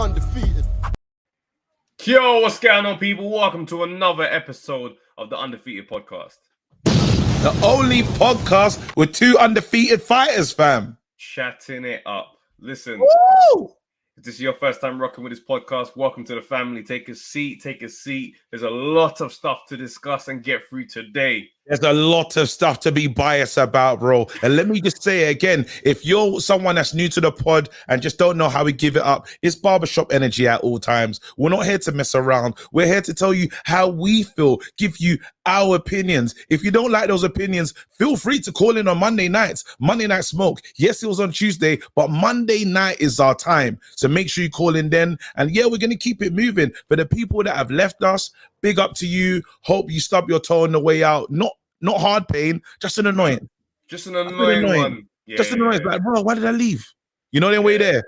undefeated. Yo, what's going on, people? Welcome to another episode of the Undefeated Podcast. The only podcast with two undefeated fighters, fam. Chatting it up. Listen, Woo! if this is your first time rocking with this podcast, welcome to the family. Take a seat, There's a lot of stuff to discuss and get through today. There's a lot of stuff to be biased about, bro. And let me just say it again. If you're someone that's new to the pod and just don't know how we give it up, it's barbershop energy at all times. We're not here to mess around. We're here to tell you how we feel, give you our opinions. If you don't like those opinions, feel free to call in on Monday nights. Monday Night Smoke. Yes, it was on Tuesday, but Monday night is our time. So make sure you call in then. And yeah, we're going to keep it moving. For the people that have left us, big up to you. Hope you stub your toe on the way out. Not hard pain, just an annoying. Just an annoying one. Yeah. Just an annoying. Like, bro, why did I leave? You know, the way there.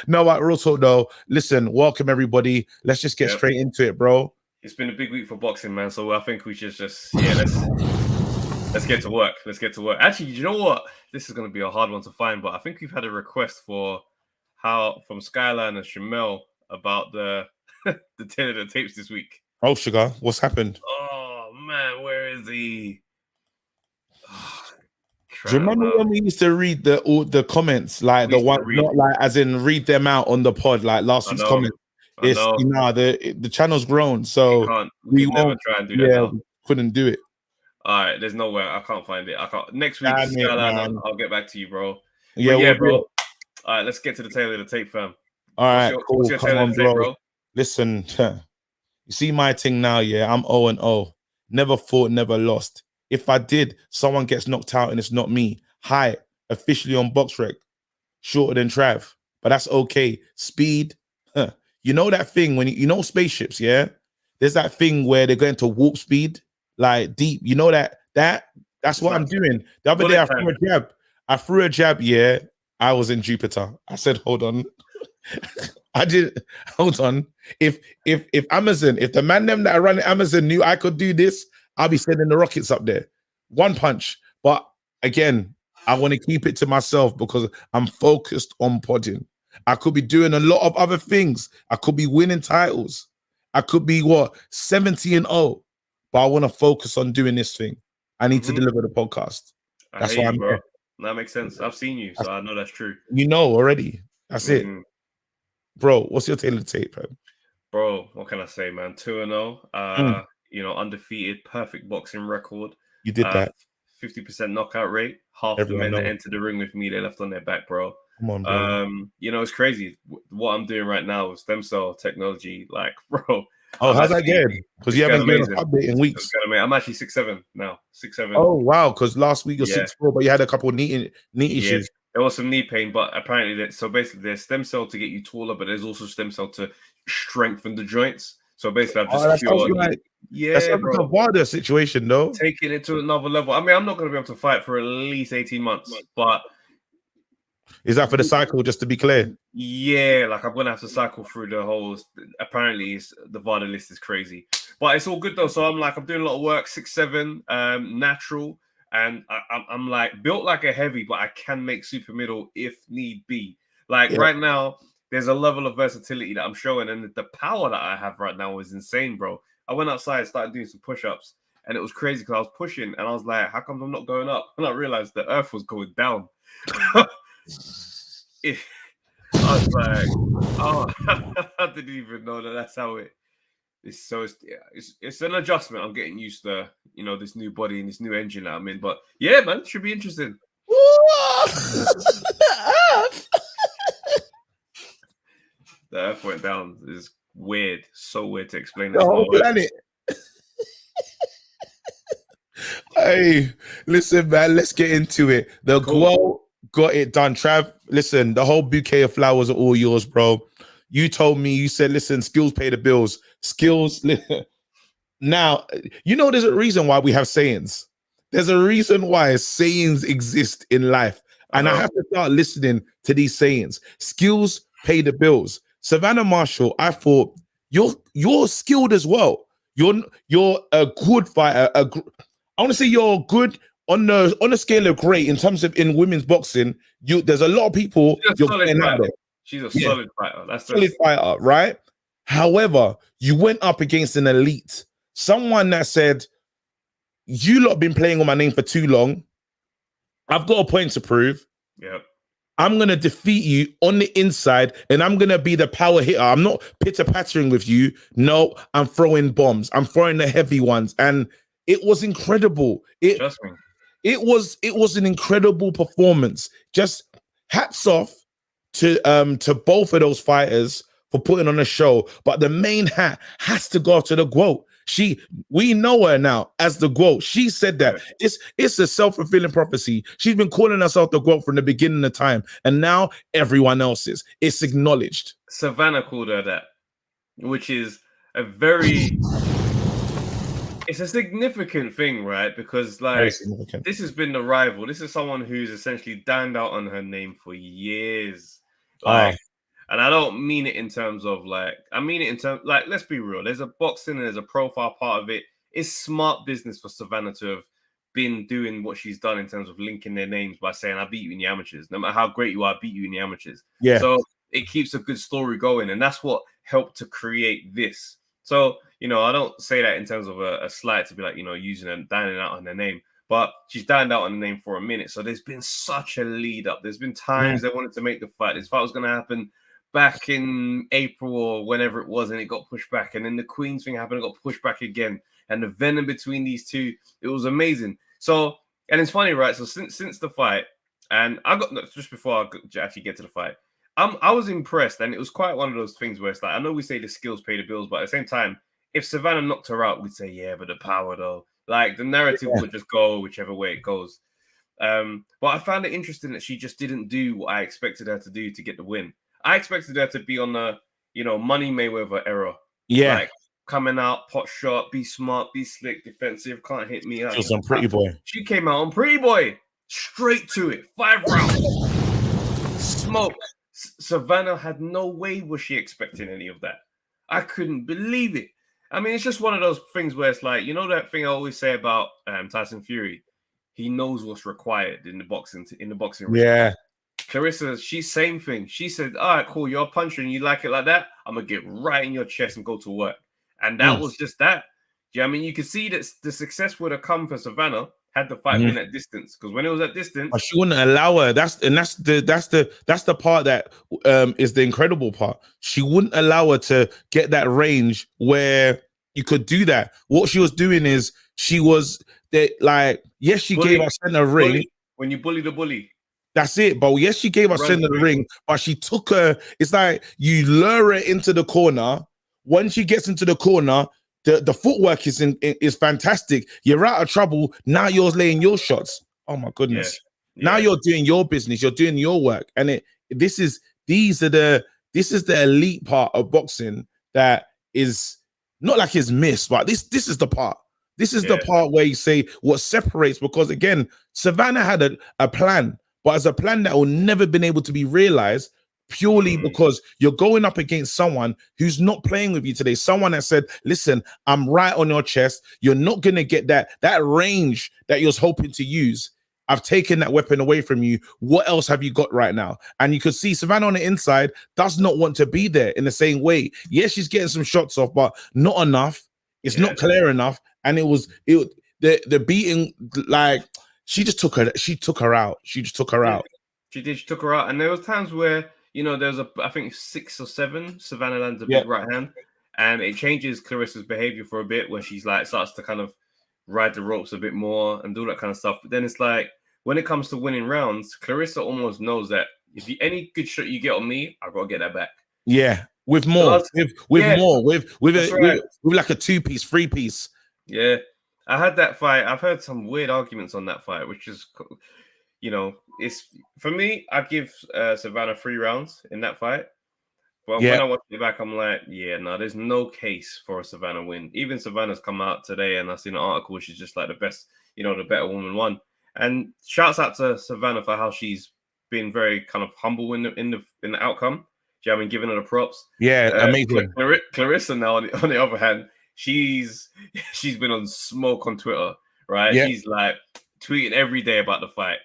No, but real talk though. Listen, welcome everybody. Let's just get straight into it, bro. It's been a big week for boxing, man. So I think we should just, let's get to work. Actually, you know what? This is going to be a hard one to find, but I think we've had a request from Skyline and Shamel about the Tale of the Tapes this week. Oh, sugar, what's happened? Oh man, where is he? Do you remember when we used to read the comments, like the one, not like as in read them out on the pod, like last week's comment? It's the channel's grown, so we won't never try and do that. Yeah, we couldn't do it. All right, there's nowhere. I can't find it. I can't. Next week, I'll get back to you, bro. Yeah, bro. All right, let's get to the tail of the tape, fam. All right, cool. What's your Come on, tape, bro. Listen, you see my thing now, yeah? I'm 0-0. Never fought, never lost. If I did, someone gets knocked out and it's not me. Hi, officially on BoxRec. Shorter than Trav, but that's okay. Speed. You know that thing when you know spaceships, yeah? There's that thing where they're going to warp speed, like deep. You know that's what I'm doing. The other day I threw a jab, yeah. I was in Jupiter. I said, hold on. Hold on. If Amazon, if the man them that are running Amazon knew I could do this, I'll be sending the rockets up there. One punch. But again, I want to keep it to myself because I'm focused on podding. I could be doing a lot of other things. I could be winning titles. I could be 70-0. But I want to focus on doing this thing. I need to deliver the podcast. That's why I'm here. That makes sense. I've seen you, so I know that's true. You know already. That's it. Bro, what's your tail of the tape, man? Bro, what can I say, man? 2-0. Undefeated, perfect boxing record. You did that. 50% knockout rate. Half the men that entered the ring with me, they left on their back, bro. Come on, bro. It's crazy. What I'm doing right now with stem cell technology, like, bro. Oh, how's that going? Because you haven't given an update in weeks. I'm actually 6'7" now. 6'7". Oh, wow. Because last week you're 6'4", but you had a couple of knee issues. There was some knee pain, but apparently, basically, there's stem cell to get you taller, but there's also stem cell to strengthen the joints. So basically, I've just that's like a Varda situation, though. Taking it to another level. I mean, I'm not going to be able to fight for at least 18 months, but is that for the cycle? Just to be clear. Yeah, like I'm going to have to cycle through the whole. Apparently, the Varda list is crazy, but it's all good though. So I'm doing a lot of work, 6'7", natural. And I'm like built like a heavy, but I can make super middle if need be. Right now, there's a level of versatility that I'm showing, and the power that I have right now is insane, bro. I went outside, started doing some push-ups, and it was crazy because I was pushing, and I was like, how come I'm not going up? And I realized the earth was going down. I was like, oh, I didn't even know that's how it. It's an adjustment. I'm getting used to, this new body and this new engine that I'm in. But yeah, man, it should be interesting. The earth went down. It's weird. So weird to explain. The whole planet. Hey, listen, man, let's get into it. The Guo got it done. Trav, listen, the whole bouquet of flowers are all yours, bro. You told me, you said, listen, skills pay the bills. Skills. Now, there's a reason why we have sayings. There's a reason why sayings exist in life. And I have to start listening to these sayings. Skills pay the bills. Savannah Marshall, I thought, you're skilled as well. You're a good fighter. I want to say you're good on the scale of great in terms of in women's boxing. There's a lot of people you're getting out there. She's a solid fighter. That's solid fighter, right? However, you went up against an elite, someone that said, "You lot been playing on my name for too long. I've got a point to prove. Yep. I'm gonna defeat you on the inside, and I'm gonna be the power hitter. I'm not pitter pattering with you. No, I'm throwing bombs. I'm throwing the heavy ones, and it was incredible. Trust me. It was an incredible performance. Just hats off to both of those fighters for putting on a show. But the main hat has to go to the GWOAT. We know her now as the GWOAT. She said that it's a self-fulfilling prophecy. She's been calling herself the GWOAT from the beginning of time, and now everyone else is. It's acknowledged. Savannah called her that, which is a very it's a significant thing, right? Because like this has been the rival. This is someone who's essentially dined out on her name for years. Like, and I don't mean it in terms of like, I mean it in terms like, let's be real. There's a boxing and there's a profile part of it. It's smart business for Savannah to have been doing what she's done in terms of linking their names by saying, I beat you in the amateurs. No matter how great you are, I beat you in the amateurs. Yeah. So it keeps a good story going. And that's what helped to create this. So, you know, I don't say that in terms of a slight to be like, you know, using and dining out on their name. But she's dined out on the name for a minute. So there's been such a lead up. There's been times they wanted to make the fight. This fight was going to happen back in April or whenever it was, and it got pushed back. And then the Queens thing happened, it got pushed back again. And the venom between these two, it was amazing. So, and it's funny, right? So since the fight, and I got just before I actually get to the fight, I was impressed, and it was quite one of those things where it's like, I know we say the skills pay the bills, but at the same time, if Savannah knocked her out, we'd say, yeah, but the power though. Like the narrative would just go whichever way it goes. But I found it interesting that she just didn't do what I expected her to do to get the win. I expected her to be on the, you know, Money Mayweather era. Yeah. Like coming out, pot shot, be smart, be slick, defensive, can't hit me up. She was on Pretty Boy. She came out on Pretty Boy. Straight to it. 5 rounds. Smoke. Savannah had no way was she expecting any of that. I couldn't believe it. I mean, it's just one of those things where it's like, you know that thing I always say about Tyson Fury? He knows what's required in the boxing ring. Yeah. Clarissa, she's same thing. She said, all right, cool, you're a puncher and you like it like that, I'm going to get right in your chest and go to work. And that was just that. Yeah, I mean, you could see that the success would have come for Savannah had the fight been at distance. Because when it was at distance, but she wouldn't allow her. That's the part that is the incredible part. She wouldn't allow her to get that range where you could do that. What she was doing is she was like, yes, she gave us center ring. When you bully the bully. That's it. But yes, she gave us center the ring, but she took her. It's like you lure her into the corner. When she gets into the corner, the footwork is fantastic. You're out of trouble. Now you're laying your shots. Oh my goodness. Yeah. Now you're doing your business. You're doing your work. And this is the elite part of boxing that is not like it's missed, but this is the part. This is the part where you say what separates, because again, Savannah had a plan, but as a plan that will never been able to be realized purely because you're going up against someone who's not playing with you today. Someone that said, listen, I'm right on your chest. You're not going to get that range that you're hoping to use. I've taken that weapon away from you. What else have you got right now? And you could see Savannah on the inside does not want to be there in the same way. Yes, she's getting some shots off, but not enough. It's not clear enough. And the beating, like she took her out. She just took her out. She did. She took her out. And there was times where, you know, there's I think 6 or 7. Savannah lands a big right hand, and it changes Clarissa's behavior for a bit, where she's like starts to kind of ride the ropes a bit more and do that kind of stuff. But then it's like when it comes to winning rounds, Clarissa almost knows that if any good shot you get on me, I gotta get that back. Yeah, with more, with like a 2-piece, 3-piece. Yeah, I had that fight. I've heard some weird arguments on that fight, which is, you know, it's for me. I give Savannah 3 rounds in that fight, but when I watch it back, I'm like, no, there's no case for a Savannah win. Even Savannah's come out today, and I've seen an article. She's just like the best, you know, the better woman won. And shouts out to Savannah for how she's been very kind of humble in the outcome. Do you know what I mean? Giving her the props. Yeah, amazing. Clarissa now, on the other hand, she's been on smoke on Twitter, right? She's like tweeting every day about the fight.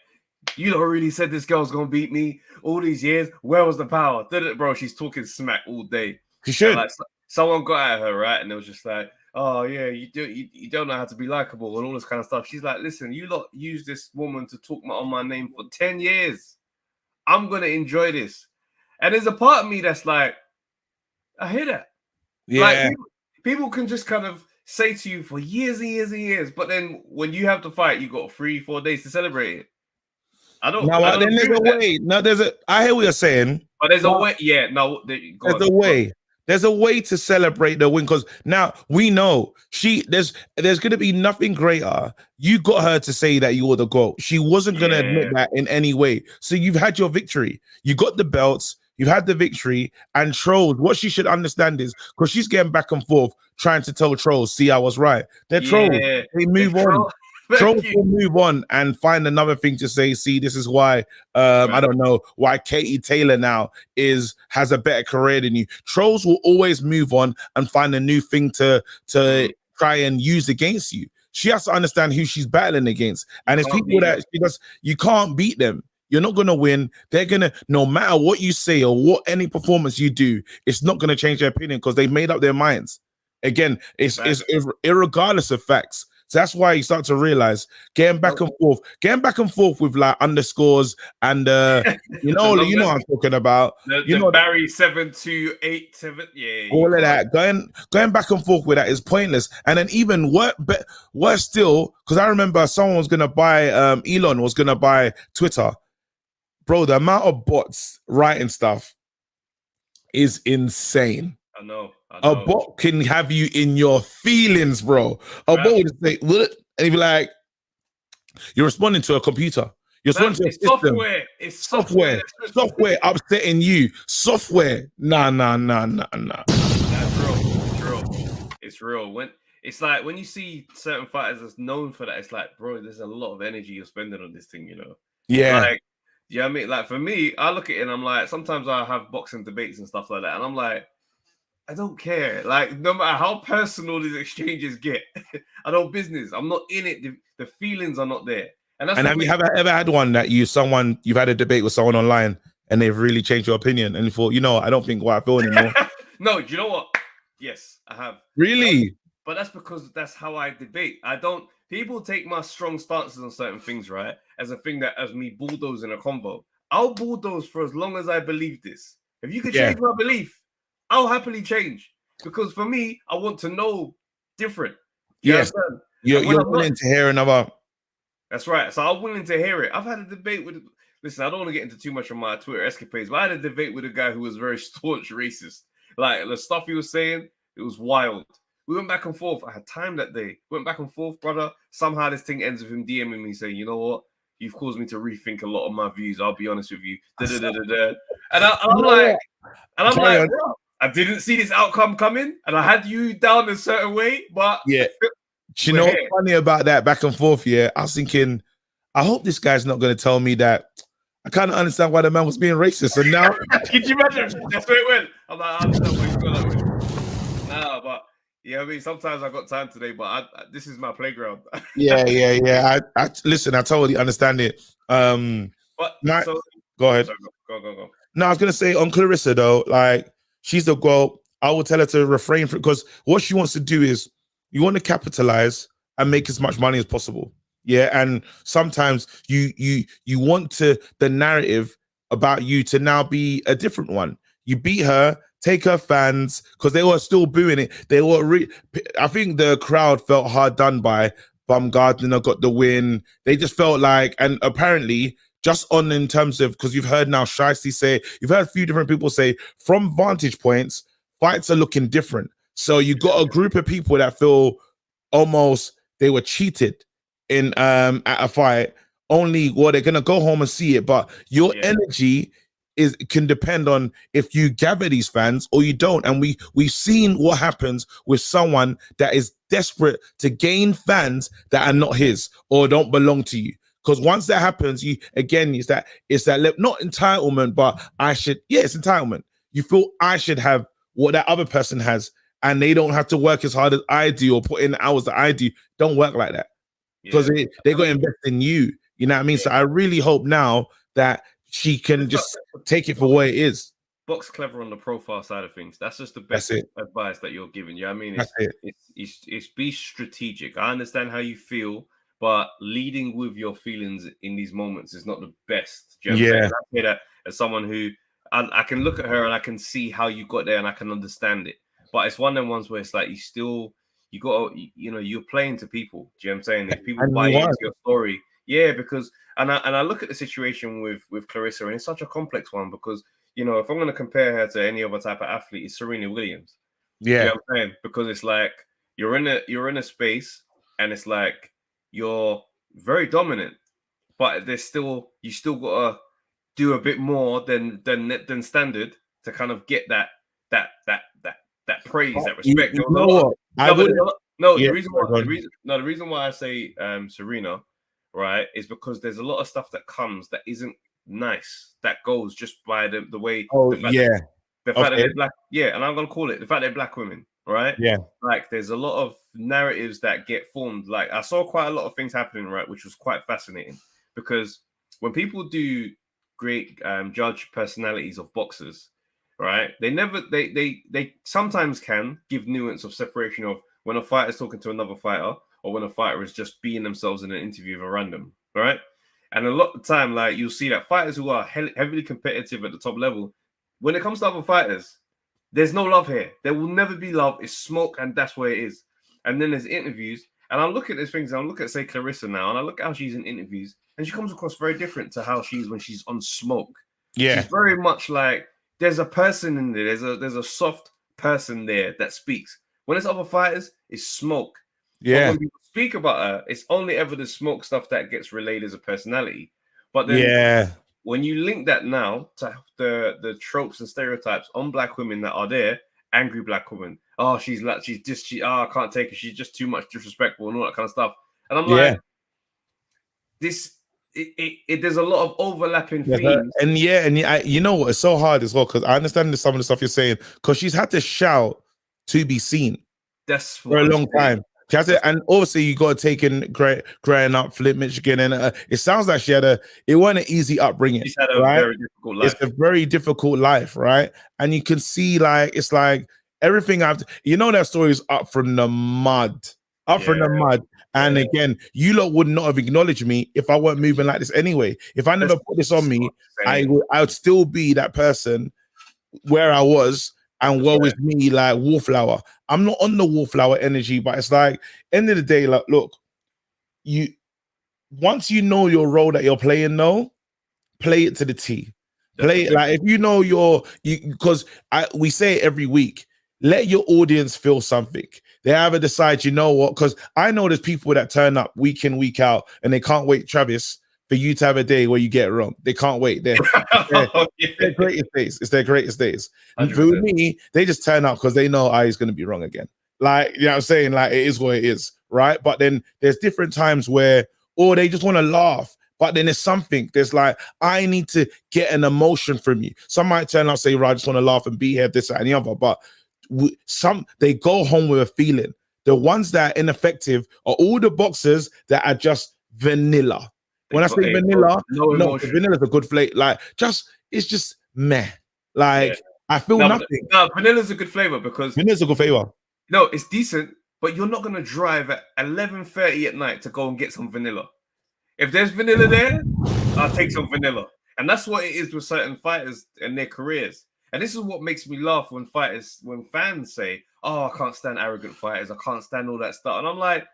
You don't really said this girl's gonna beat me all these years. Where was the power? Bro, she's talking smack all day. She should. Like, someone got at her, right? And it was just like, oh yeah, you don't know how to be likable and all this kind of stuff. She's like, listen, you lot use this woman to talk on my name for 10 years. I'm gonna enjoy this. And there's a part of me that's like, I hear that. Yeah. Like, people can just kind of say to you for years and years and years, but then when you have to fight, you got 3-4 days to celebrate it. I don't. Now, then there's a way. No, I hear what you're saying, but there's a way. Yeah, no, there's a way. There's a way to celebrate the win, because now we know there's going to be nothing greater. You got her to say that you were the GOAT. She wasn't going to admit that in any way. So you've had your victory. You got the belts. You've had the victory. And trolls, what she should understand is, because she's getting back and forth trying to tell trolls, see, I was right. They're trolls. They move on. Trolls will move on and find another thing to say. See, this is why I don't know why Katie Taylor now has a better career than you. Trolls will always move on and find a new thing to try and use against you. She has to understand who she's battling against, and it's people that you can't beat them. You're not gonna win. They're gonna, no matter what you say or what any performance you do, it's not gonna change their opinion because they've made up their minds. It's irregardless of facts. So that's why you start to realize getting back and forth with like underscores and you know what I'm talking about. Barry 7287, all of that. Going back and forth with that is pointless. And then even worse still, because I remember someone was gonna buy Elon was gonna buy Twitter. Bro, the amount of bots writing stuff is insane. I know. A bot can have you in your feelings, bro. A bot would say, "What?" And he'd be like, "You're responding to a computer. You're responding to a system. Software. It's software. Software upsetting you. Software. Nah. That's real. It's real. When you see certain fighters that's known for that, it's like, bro, there's a lot of energy you're spending on this thing, you know? Yeah. Like, yeah, I mean, like for me, I look at it and I'm like, sometimes I have boxing debates and stuff like that, and I'm like, I don't care. Like, no matter how personal these exchanges get, I don't business. I'm not in it. The feelings are not there. And have you ever had one that you've had a debate with someone online and they've really changed your opinion and you thought, I don't think what I feel anymore? No, do you know what? Yes, I have. Really? But that's because that's how I debate. People take my strong stances on certain things, right, as a thing that as me bulldozing a convo. I'll bulldoze for as long as I believe this. If you could change my belief, I'll happily change, because for me, I want to know different. Yes, you're willing to hear another. That's right. So I'm willing to hear it. I've had a debate with. Listen, I don't want to get into too much of my Twitter escapades, but I had a debate with a guy who was very staunch racist. Like the stuff he was saying, it was wild. We went back and forth. I had time that day. Went back and forth, brother. Somehow this thing ends with him DMing me saying, "You know what? You've caused me to rethink a lot of my views. I'll be honest with you." And I'm like, bro, I didn't see this outcome coming, and I had you down a certain way, but do you know what's funny about that back and forth? Yeah, I was thinking, I hope this guy's not going to tell me that I kind of understand why the man was being racist, and now can you imagine? That's where it went. I'm like, I understand where he's going. Nah, but I mean, sometimes I got time today, but this is my playground. Yeah. I listen. I totally understand it. Go ahead. Go. No, I was gonna say on Clarissa though, like, she's the GOAT. I will tell her to refrain from, because what she wants to do is you want to capitalize and make as much money as possible. Yeah. And sometimes you want the narrative about you to now be a different one. You beat her, take her fans, because they were still booing it. They were I think the crowd felt hard done by. Baumgartner got the win. They just felt like, and apparently just on in terms of, because you've heard now Shiesty say, you've heard a few different people say, from vantage points, fights are looking different. So you got a group of people that feel almost they were cheated in at a fight. Only, they're gonna go home and see it. But your energy can depend on if you gather these fans or you don't. And we've seen what happens with someone that is desperate to gain fans that are not his or don't belong to you. Because once that happens, it's that not entitlement, but it's entitlement. You feel I should have what that other person has, and they don't have to work as hard as I do or put in the hours that I do. Don't work like that, because they're going to invest in you. You know what I mean? So I really hope now that she can just take it for what it is. Box clever on the profile side of things. That's just the That's best it. advice that you're giving. I mean, That's it. it's be strategic. I understand how you feel, but leading with your feelings in these moments is not the best. Do you know what I'm saying? I say that as someone who I can look at her and I can see how you got there and I can understand it. But it's one of them ones where it's like you got you know, you're playing to people. Do you know what I'm saying? If people buy into your story, yeah, because and I look at the situation with Clarissa, and it's such a complex one because, you know, if I'm going to compare her to any other type of athlete, it's Serena Williams. Yeah. You know what I'm saying? Because it's like you're in a space and it's like you're very dominant, but you still gotta do a bit more than standard to kind of get that praise, that respect. You know what? The reason why I say Serena, right, is because there's a lot of stuff that comes that isn't nice, that goes just by the way. Oh, the fact that they're black, and I'm gonna call it the fact they're black women, right? Yeah. Like there's a lot of narratives that get formed. Like I saw quite a lot of things happening, right, which was quite fascinating because when people do great judge personalities of boxers, right, they sometimes can give nuance of separation of when a fighter is talking to another fighter or when a fighter is just being themselves in an interview with a random, right? And a lot of the time, like you'll see that fighters who are heavily competitive at the top level, when it comes to other fighters, there's no love here. There will never be love. It's smoke, and that's where it is. And then there's interviews, and I look at these things, and I look at, say, Clarissa now, and I look at how she's in interviews, and she comes across very different to how she is when she's on smoke. Yeah. She's very much like there's a person in there. There's a soft person there that speaks. When it's other fighters, it's smoke. Yeah. But when people speak about her, it's only ever the smoke stuff that gets relayed as a personality. But then when you link that now to the tropes and stereotypes on black women that are there, angry black women, oh, I can't take it, she's just too much disrespectful and all that kind of stuff. And I'm like, there's a lot of overlapping themes. And you know what? It's so hard as well because I understand some of the stuff you're saying because she's had to shout to be seen. That's for a long time. She has to, and obviously you got to take in growing up, Flint, Michigan, and it sounds like it wasn't an easy upbringing. She's had a very difficult life. It's a very difficult life, right? And you can see, like, it's like everything that story is up from the mud. And again, you lot would not have acknowledged me if I weren't moving like this anyway. If I never put this on me, I would still be that person where I was. And woe is me, like wallflower. I'm not on the wallflower energy, but it's like, end of the day, like, look, once you know your role that you're playing, though, play it to the T. Play it like if you know because we say it every week, let your audience feel something. They either decide, you know what, because I know there's people that turn up week in, week out, and they can't wait, Travis, for you to have a day where you get it wrong. They can't wait. They're their greatest days. It's their greatest days. And for me, they just turn up because they know he's going to be wrong again. Like, you know what I'm saying? Like, it is what it is, right? But then there's different times where, or they just want to laugh. But then there's something. There's like, I need to get an emotion from you. Some might turn up and say, right, I just want to laugh and be here, this, that, and the other. But they go home with a feeling. The ones that are ineffective are all the boxers that are just vanilla. When I say vanilla, vanilla's a good flavor. Like, it's just meh. Like, I feel nothing. No, vanilla's a good flavor because vanilla's a good flavor. No, it's decent, but you're not gonna drive at 11:30 at night to go and get some vanilla. If there's vanilla there, I'll take some vanilla. And that's what it is with certain fighters and their careers. And this is what makes me laugh when fans say, "Oh, I can't stand arrogant fighters. I can't stand all that stuff." And I'm like,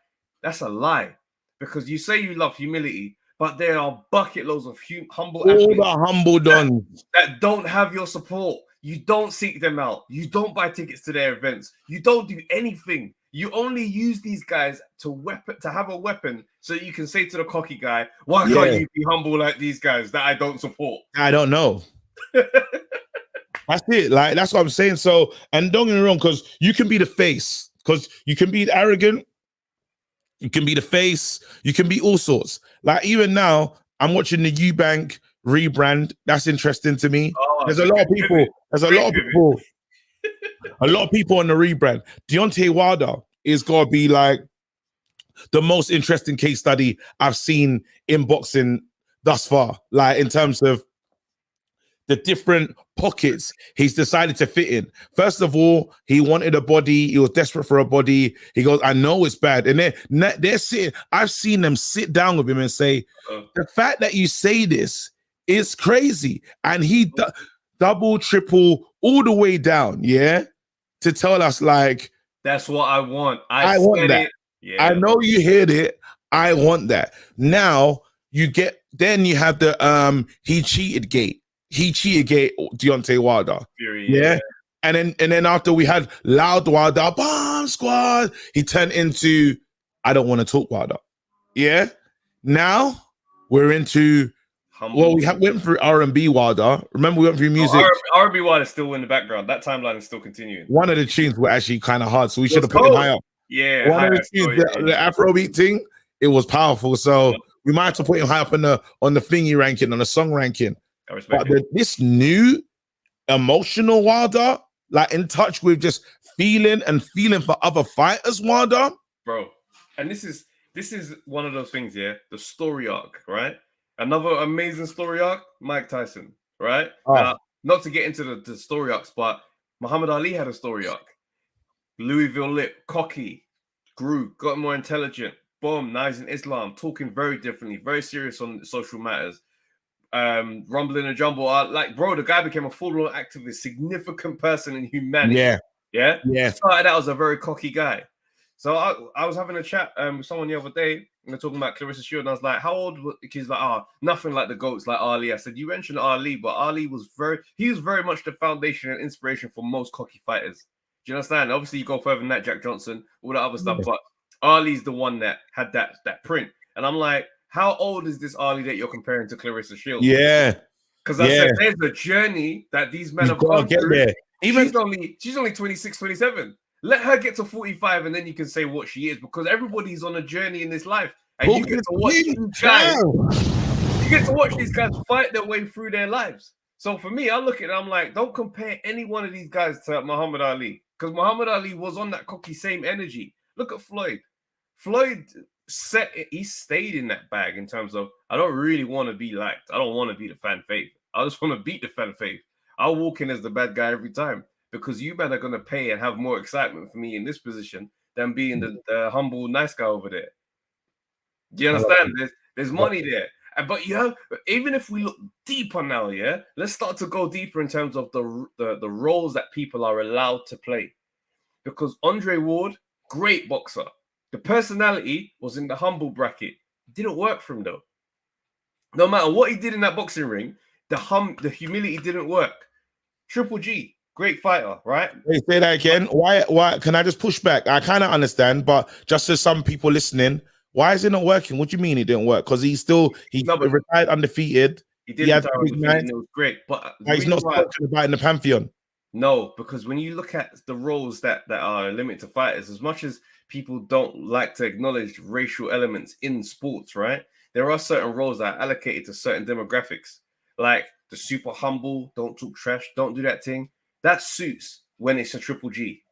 that's a lie, because you say you love humility. But there are bucket loads of humble athletes that don't have your support. You don't seek them out. You don't buy tickets to their events. You don't do anything. You only use these guys to have a weapon so you can say to the cocky guy, why can't you be humble like these guys that I don't support? I don't know. That's it. Like, that's what I'm saying. So, and don't get me wrong, because you can be the face, because you can be arrogant. You can be the face. You can be all sorts. Like, even now, I'm watching the Eubank rebrand. That's interesting to me. There's a lot of people. A lot of people on the rebrand. Deontay Wilder is gonna be like the most interesting case study I've seen in boxing thus far. Like in terms of the different pockets he's decided to fit in. First of all, he wanted a body. He was desperate for a body. He goes, I know it's bad. And they're sitting, I've seen them sit down with him and say, the fact that you say this is crazy. And he double, triple, all the way down, yeah, to tell us like, that's what I want. I want that. Yeah. I know you heard it. I want that. Now you have the he cheated gate. He cheated gate Deontay Wilder. Yeah. And then after we had Loud Wilder, Bomb Squad, he turned into I don't want to talk Wilder. Yeah. Now we're into Humble. Well, went through R&B Wilder. Remember, we went through music. R&B Wilder is still in the background. That timeline is still continuing. One of the tunes were actually kind of hard, so we should have put it high up. Yeah. One of the tunes, the Afrobeat thing, it was powerful. So we might have to put him high up on the thingy ranking, on the song ranking. But this new emotional Wilder, like in touch with just feeling for other fighters, Wilder. Bro, and this is one of those things, yeah. The story arc, right? Another amazing story arc, Mike Tyson, right? Not to get into the story arcs, but Muhammad Ali had a story arc. Louisville lip, cocky, grew, got more intelligent, boom, now he's in Islam, talking very differently, very serious on social matters. Rumbling and Jumble, like, bro, the guy became a full-on activist, significant person in humanity. Yeah. Started out as a very cocky guy. So I was having a chat with someone the other day, and they're talking about Clarissa Shield, and I was like, how old was he's like, nothing like the GOATs like Ali. I said, you mentioned Ali, but Ali was very much the foundation and inspiration for most cocky fighters. Do you understand? Obviously, you go further than that, Jack Johnson, all that other stuff, but Ali's the one that had that print. And I'm like, how old is this Ali that you're comparing to Clarissa Shields? Yeah. Because I said there's a journey that these men have gone through. She's only 26, 27. Let her get to 45 and then you can say what she is, because everybody's on a journey in this life. And you get to watch these guys. You get to watch these guys fight their way through their lives. So for me, I look at it, I'm like, don't compare any one of these guys to Muhammad Ali. Because Muhammad Ali was on that cocky same energy. Look at Floyd. Floyd he stayed in that bag in terms of, I don't really want to be liked. I don't want to be the fan favorite. I just want to beat the fan favorite. I'll walk in as the bad guy every time, because you men are going to pay and have more excitement for me in this position than being the humble, nice guy over there. Do you understand? There's money there. But even if we look deeper now, let's start to go deeper in terms of the roles that people are allowed to play. Because Andre Ward, great boxer. The personality was in the humble bracket. It didn't work for him though. No matter what he did in that boxing ring, the humility didn't work. Triple G, great fighter, right? Wait, say that again. Why? Can I just push back? I kind of understand, but just as some people listening, why is it not working? What do you mean it didn't work? Because he retired undefeated. He did retire undefeated. It was great, but he's not spoken about in the Pantheon. No, because when you look at the roles that are limited to fighters, as much as people don't like to acknowledge racial elements in sports, right? There are certain roles that are allocated to certain demographics, like the super humble, don't talk trash, don't do that thing. That suits when it's a Triple G,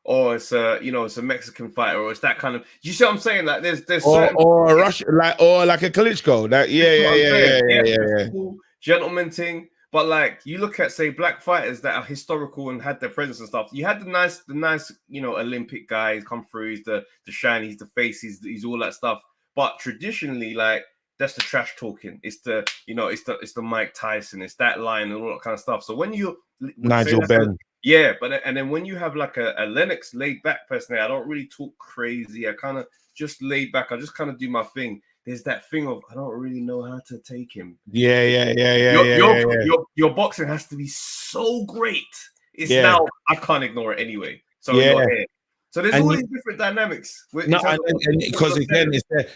or it's a Mexican fighter, or it's that kind of. You see what I'm saying? Like there's certain or a Russian, like a Klitschko. That yeah. Cool gentleman thing. But like you look at, say, black fighters that are historical and had their presence and stuff. You had the nice, Olympic guys come through. He's the shine, he's the face, he's all that stuff. But traditionally, like that's the trash talking. It's the it's the Mike Tyson. It's that line and all that kind of stuff. So when you Nigel Benn, and then when you have like a Lennox laid back person, I don't really talk crazy. I kind of just laid back. I just kind of do my thing. There's that thing of I don't really know how to take him. Yeah. Your boxing has to be so great. It's now I can't ignore it anyway. So you're here. So there's all these different dynamics. Because again,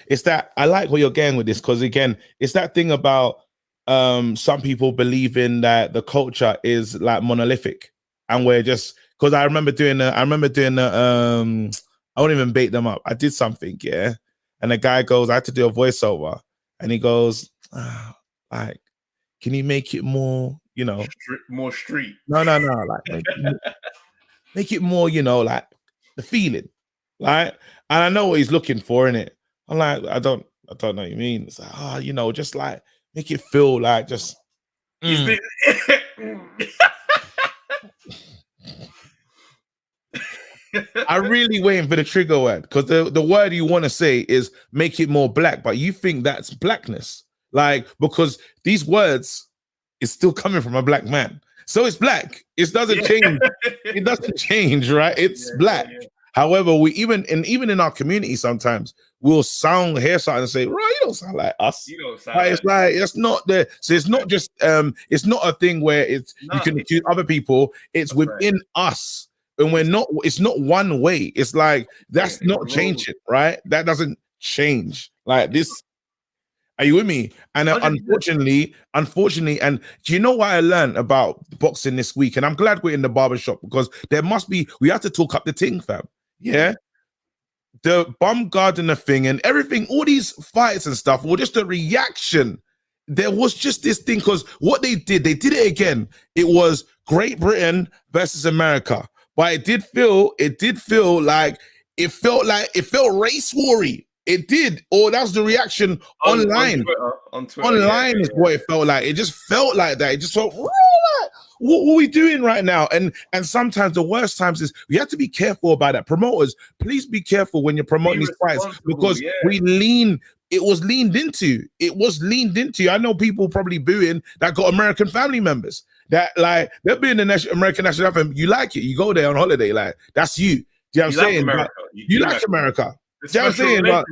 it's that I like where you're getting with this. Because again, it's that thing about some people believing that the culture is like monolithic, and we're just because I remember doing I won't even bait them up. I did something, and the guy goes, I had to do a voiceover, and he goes, like, can you make it more, more street? No, like make it more, like the feeling, right? And I know what he's looking for in it, I'm like, I don't know what you mean. It's like, you know, just like make it feel like just. I really waiting for the trigger word because the word you want to say is make it more black, but you think that's blackness, like because these words is still coming from a black man, so it's black. It doesn't change. It doesn't change, right? It's black. However, we even in our community sometimes we'll hear something and say, "Right, you don't sound like us." You don't sound it's like it's not there. So it's not just it's not a thing where you can accuse other people. It's within us. And we're not, it's not one way. It's like that's not changing, right? That doesn't change. Like this. Are you with me? And unfortunately, and do you know what I learned about boxing this week? And I'm glad we're in the barbershop because we have to talk up the thing, fam. Yeah. The Baumgardner thing and everything, all these fights and stuff were just a reaction. There was just this thing because what they did it again. It was Great Britain versus America. But it felt like it felt race war-y. It did. Or that's the reaction online. On Twitter, online is what it felt like. It just felt like that. It just felt like, what are we doing right now? And sometimes the worst times is we have to be careful about that. Promoters, please be careful when you're promoting these fights because it was leaned into. I know people probably booing that got American family members. That like they're being the American national anthem. You like it, you go there on holiday, like that's you. Do you know what I'm saying? America. You like America. Do you know what I'm saying? But,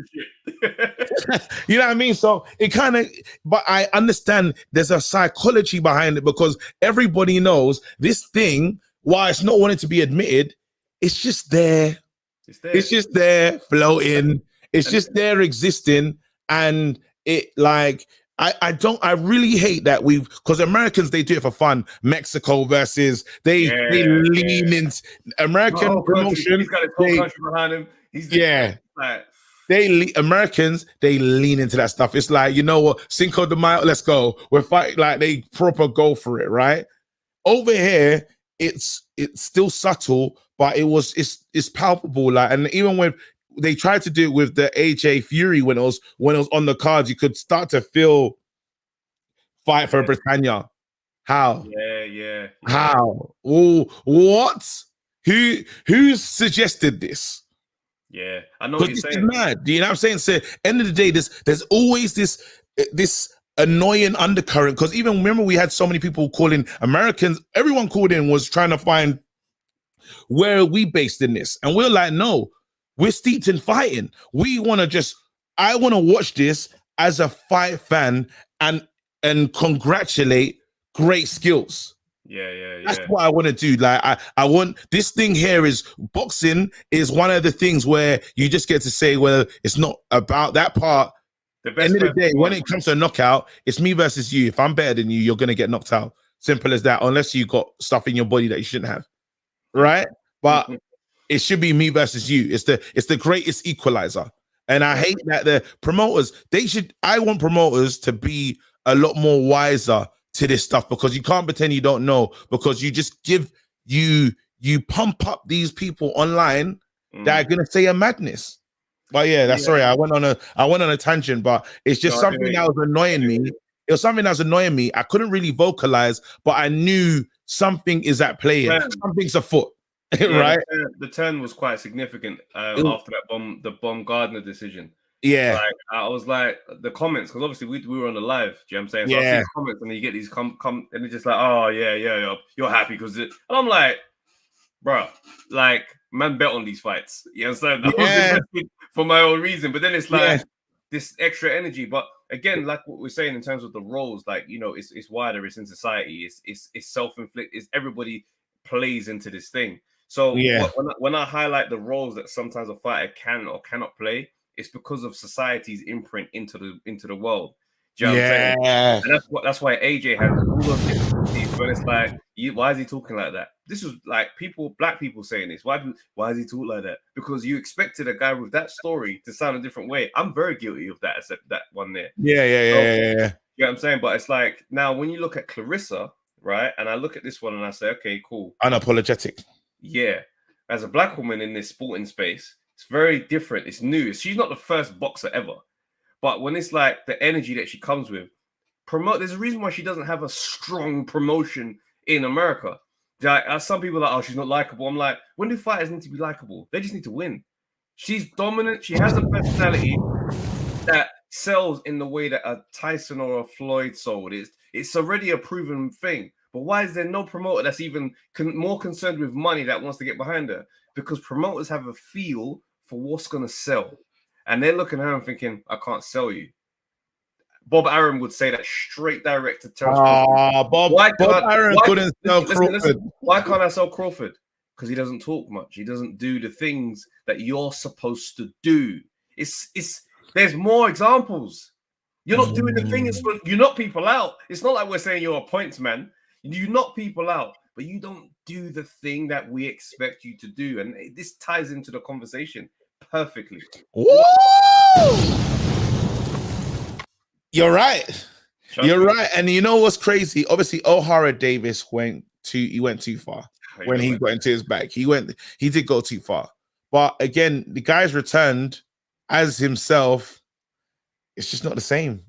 you know what I mean? So it kind of, but I understand there's a psychology behind it because everybody knows this thing, while it's not wanting to be admitted, it's just there. It's just there floating. It's just there existing. And it like, I really hate that because Americans, they do it for fun. Mexico versus, they lean into American promotion. He's got a whole country behind him. Americans, they lean into that stuff. It's like, you know what, Cinco de Mayo, let's go. We're fighting, like they proper go for it, right? Over here, it's still subtle, but it's palpable. Like, and even when they tried to do it with the AJ Fury when it was on the cards, you could start to feel fight for Britannia. How? Yeah. How? Oh, what? Who suggested this? Yeah, I know what you're saying. Is mad. You know what I'm saying? So, end of the day, there's always this annoying undercurrent. Because even remember, we had so many people calling Americans. Everyone called in was trying to find where are we based in this, and we're like, no, we're steeped in fighting. I want to watch this as a fight fan and congratulate great skills. Yeah. That's what I want to do. Like I want this thing here is boxing is one of the things where you just get to say, well, it's not about that part. The end of the day, when it comes to a knockout, it's me versus you. If I'm better than you, you're gonna get knocked out. Simple as that, unless you got stuff in your body that you shouldn't have. Right? But it should be me versus you. It's the greatest equalizer. And I hate that the promoters, I want promoters to be a lot more wiser to this stuff because you can't pretend you don't know because you just you pump up these people online that are gonna say a madness. But sorry, I went on a tangent, but it's just something that was annoying me. It was something that was annoying me. I couldn't really vocalize, but I knew something is at play here. Something's afoot. Right? The turn was quite significant after the Baumgardner decision. Yeah, like, I was like the comments because obviously we were on the live. Do you know what I'm saying? So I see the comments and then you get these and it's just like, oh yeah, you're happy because and I'm like, bro, like man bet on these fights. You understand? I was invested for my own reason, but then it's like this extra energy. But again, like what we're saying in terms of the roles, like you know, it's wider. It's in society. It's self-inflicted. It's everybody plays into this thing. So when I highlight the roles that sometimes a fighter can or cannot play, it's because of society's imprint into the world. Do you know what I'm saying? And that's why AJ had all of this. When it's like, why is he talking like that? This was like black people saying this. Why is he talking like that? Because you expected a guy with that story to sound a different way. I'm very guilty of that, except that one there. Yeah. You know what I'm saying? But it's like now when you look at Clarissa, right? And I look at this one and I say, okay, cool. Unapologetic. Yeah, as a black woman in this sporting space, It's very different. It's new. She's not the first boxer ever. But when it's like the energy that she comes with, there's a reason why she doesn't have a strong promotion in America. Like, some people are like, oh, she's not likable. I'm like, when do fighters need to be likable? They just need to win. She's dominant. She has a personality that sells in the way that a Tyson or a Floyd sold. It's already a proven thing. But why is there no promoter that's even more concerned with money that wants to get behind her? Because promoters have a feel for what's going to sell. And they're looking at her and thinking, I can't sell you. Bob Arum would say that straight direct to Terence Crawford. Bob Arum couldn't sell Crawford. Listen, why can't I sell Crawford? Because he doesn't talk much. He doesn't do the things that you're supposed to do. There's more examples. You're not doing the things, you knock people out. It's not like we're saying you're a points man. You knock people out, but you don't do the thing that we expect you to do. And this ties into the conversation perfectly. Woo! You're right. You're right. And you know what's crazy? Obviously, O'Hara Davis went too far when he got into his bag. He did go too far. But again, the guy's returned as himself. It's just not the same.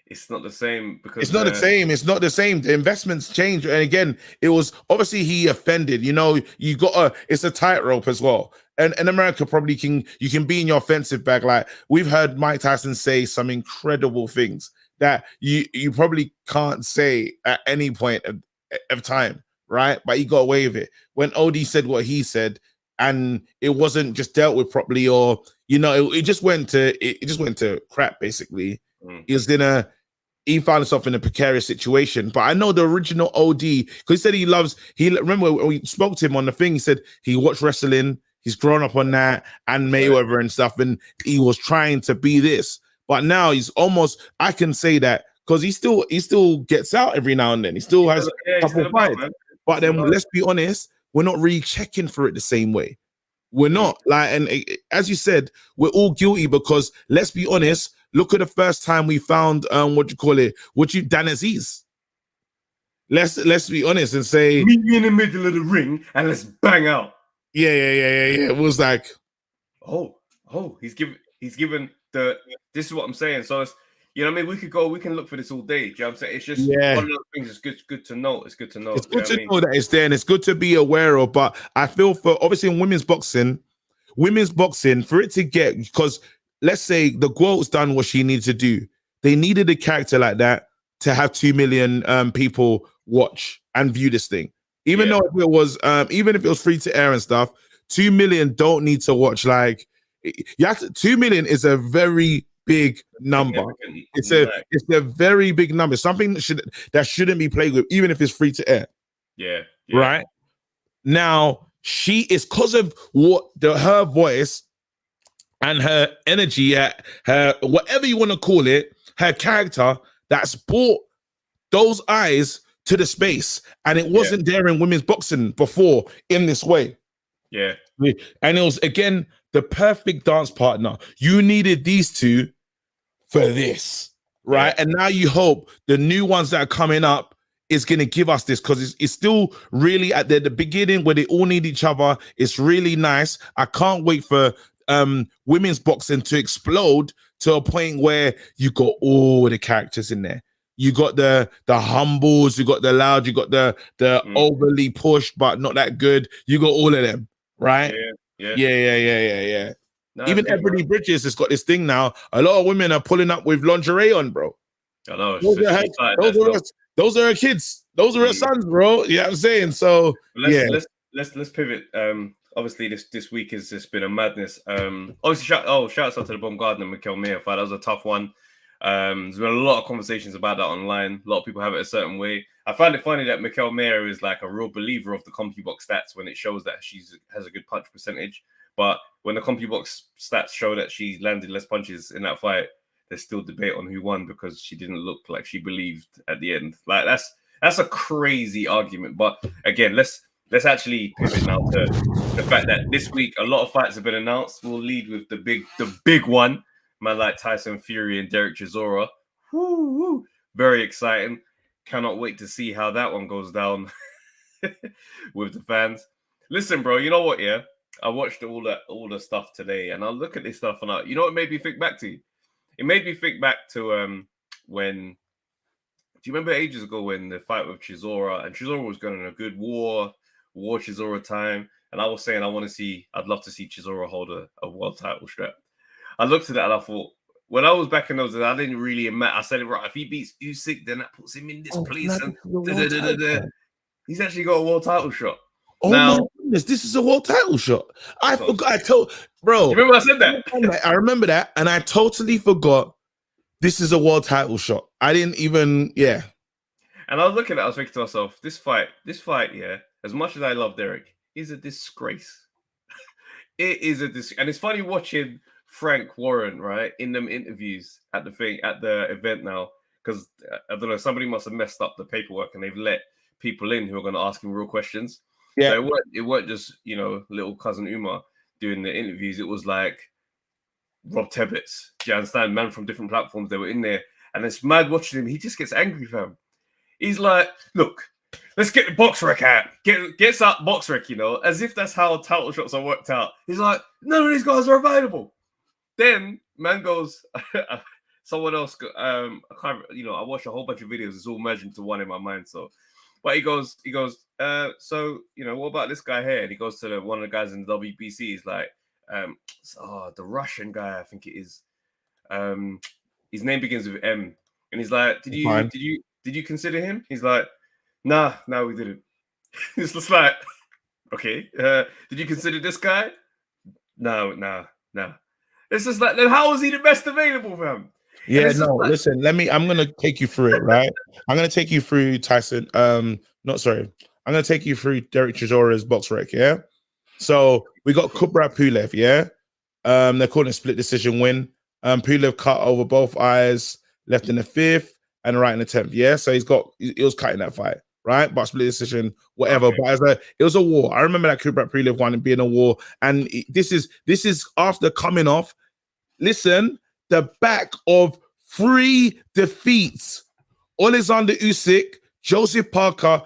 It's not the same because it's not the same. It's not the same. The investments change. And again, it was obviously he offended. You know, it's a tightrope as well. And in America, probably you can be in your offensive bag. Like we've heard Mike Tyson say some incredible things that you probably can't say at any point of time, right? But he got away with it. When OD said what he said, and it wasn't just dealt with properly, or it just went to crap. Basically, he found himself in a precarious situation. But I know the original OD, because he said remember when we spoke to him on the thing, he said he watched wrestling, he's grown up on that, and Mayweather and stuff, and he was trying to be this. But now he's almost, I can say that, because he still gets out every now and then. He still has a couple of fights. But then let's be honest, we're not really checking for it the same way. We're not. And as you said, we're all guilty because let's be honest, look at the first time we found Dan Aziz. Let's be honest and say, meet me in the middle of the ring and let's bang out. Yeah. It was like, he's given this is what I'm saying. So it's, I mean, we can look for this all day. Do you know what I'm saying? It's just one of those things. It's good to know. It's good to know. It's good to know that it's there, and it's good to be aware of. But I feel for obviously in women's boxing, for it to get, because let's say the GOAT's done what she needed to do. They needed a character like that to have 2 million people watch and view this thing. Even though even if it was free to air and stuff, 2 million don't need to watch. Like 2 million is a very big number. It's a very big number. Something that shouldn't be played with, even if it's free to air. Yeah. Right now, she is, because of her voice and her energy, her whatever you want to call it, her character, that's brought those eyes to the space, and it wasn't there in women's boxing before in this way. Yeah, and it was again the perfect dance partner. You needed these two for this, right? And now you hope the new ones that are coming up is going to give us this, because it's still really at the beginning where they all need each other. It's really nice. I can't wait for women's boxing to explode to a point where you got all the characters in there. You got the humbles, you got the loud, you got the overly pushed but not that good. You got all of them, right? Yeah. No, even Ebony Bridges has got this thing now. A lot of women are pulling up with lingerie on, bro. I know. Those are her kids. Those are her sons, bro. You know what I'm saying? So let's pivot. Obviously this week has just been a madness. Obviously, shout out to the Baumgardner Mikkel Mayer fight. That was a tough one. There's been a lot of conversations about that online. A lot of people have it a certain way. I find it funny that Mikkel Mayer is like a real believer of the CompuBox stats when it shows that she has a good punch percentage. But when the CompuBox stats show that she landed less punches in that fight, there's still debate on who won because she didn't look like she believed at the end. Like that's a crazy argument. But again, let's actually pivot now to the fact that this week a lot of fights have been announced. We'll lead with the big one. Man like Tyson Fury and Derek Chisora. Woo. Very exciting. Cannot wait to see how that one goes down with the fans. Listen, bro, you know what, yeah? I watched all the stuff today, and I look at this stuff, and you know what it made me think back to? It made me think back to when. Do you remember ages ago when the fight with Chisora, and Chisora was going on a good war Chisora time, and I was saying I'd love to see Chisora hold a world title strap. I looked at that and I thought, when I was back in those days, I didn't really admit. I said, right, if he beats Usyk, then that puts him in this place, and he's actually got a world title shot. Oh now, my goodness, this is a world title shot. I forgot. I told, bro. You remember I said that? I remember that, and I totally forgot. This is a world title shot. I didn't even, yeah. And I was looking at it, I was thinking to myself, this fight, yeah, as much as I love Derek, is a disgrace. It is a disgrace. And it's funny watching Frank Warren, right, in them interviews at the event now, because I don't know, somebody must have messed up the paperwork and they've let people in who are going to ask him real questions. Yeah. So it weren't just, little cousin Umar doing the interviews. It was like Rob Tebbets, do you understand? Man from different platforms, they were in there. And it's mad watching him. He just gets angry, fam. He's like, look, let's get the box rec out. Gets out box rec, as if that's how title shots are worked out. He's like, none of these guys are available. Then man goes, someone else, I watched a whole bunch of videos. It's all merged into one in my mind. So, but he goes, so, what about this guy here? And he goes to one of the guys in the WBC. He's like, the Russian guy, I think it is. His name begins with M. And he's like, did you consider him? He's like, nah, we didn't. It's just like, okay. Did you consider this guy? No. It's just like, then how is he the best available, fam? Yeah, no, listen, I'm going to take you through it, right? I'm going to take you through Tyson. I'm going to take you through Derek Chisora's box rec, yeah? So we got Kubrat Pulev, yeah? They're calling it a split decision win. Pulev cut over both eyes, left in the 5th and right in the 10th, yeah? So he was cutting that fight, right? But split decision, whatever. Okay. But it was a war. I remember that Kubrat Pulev one and being a war. And this is after coming off, listen, the back of 3 defeats. Alexander Usyk, Joseph Parker.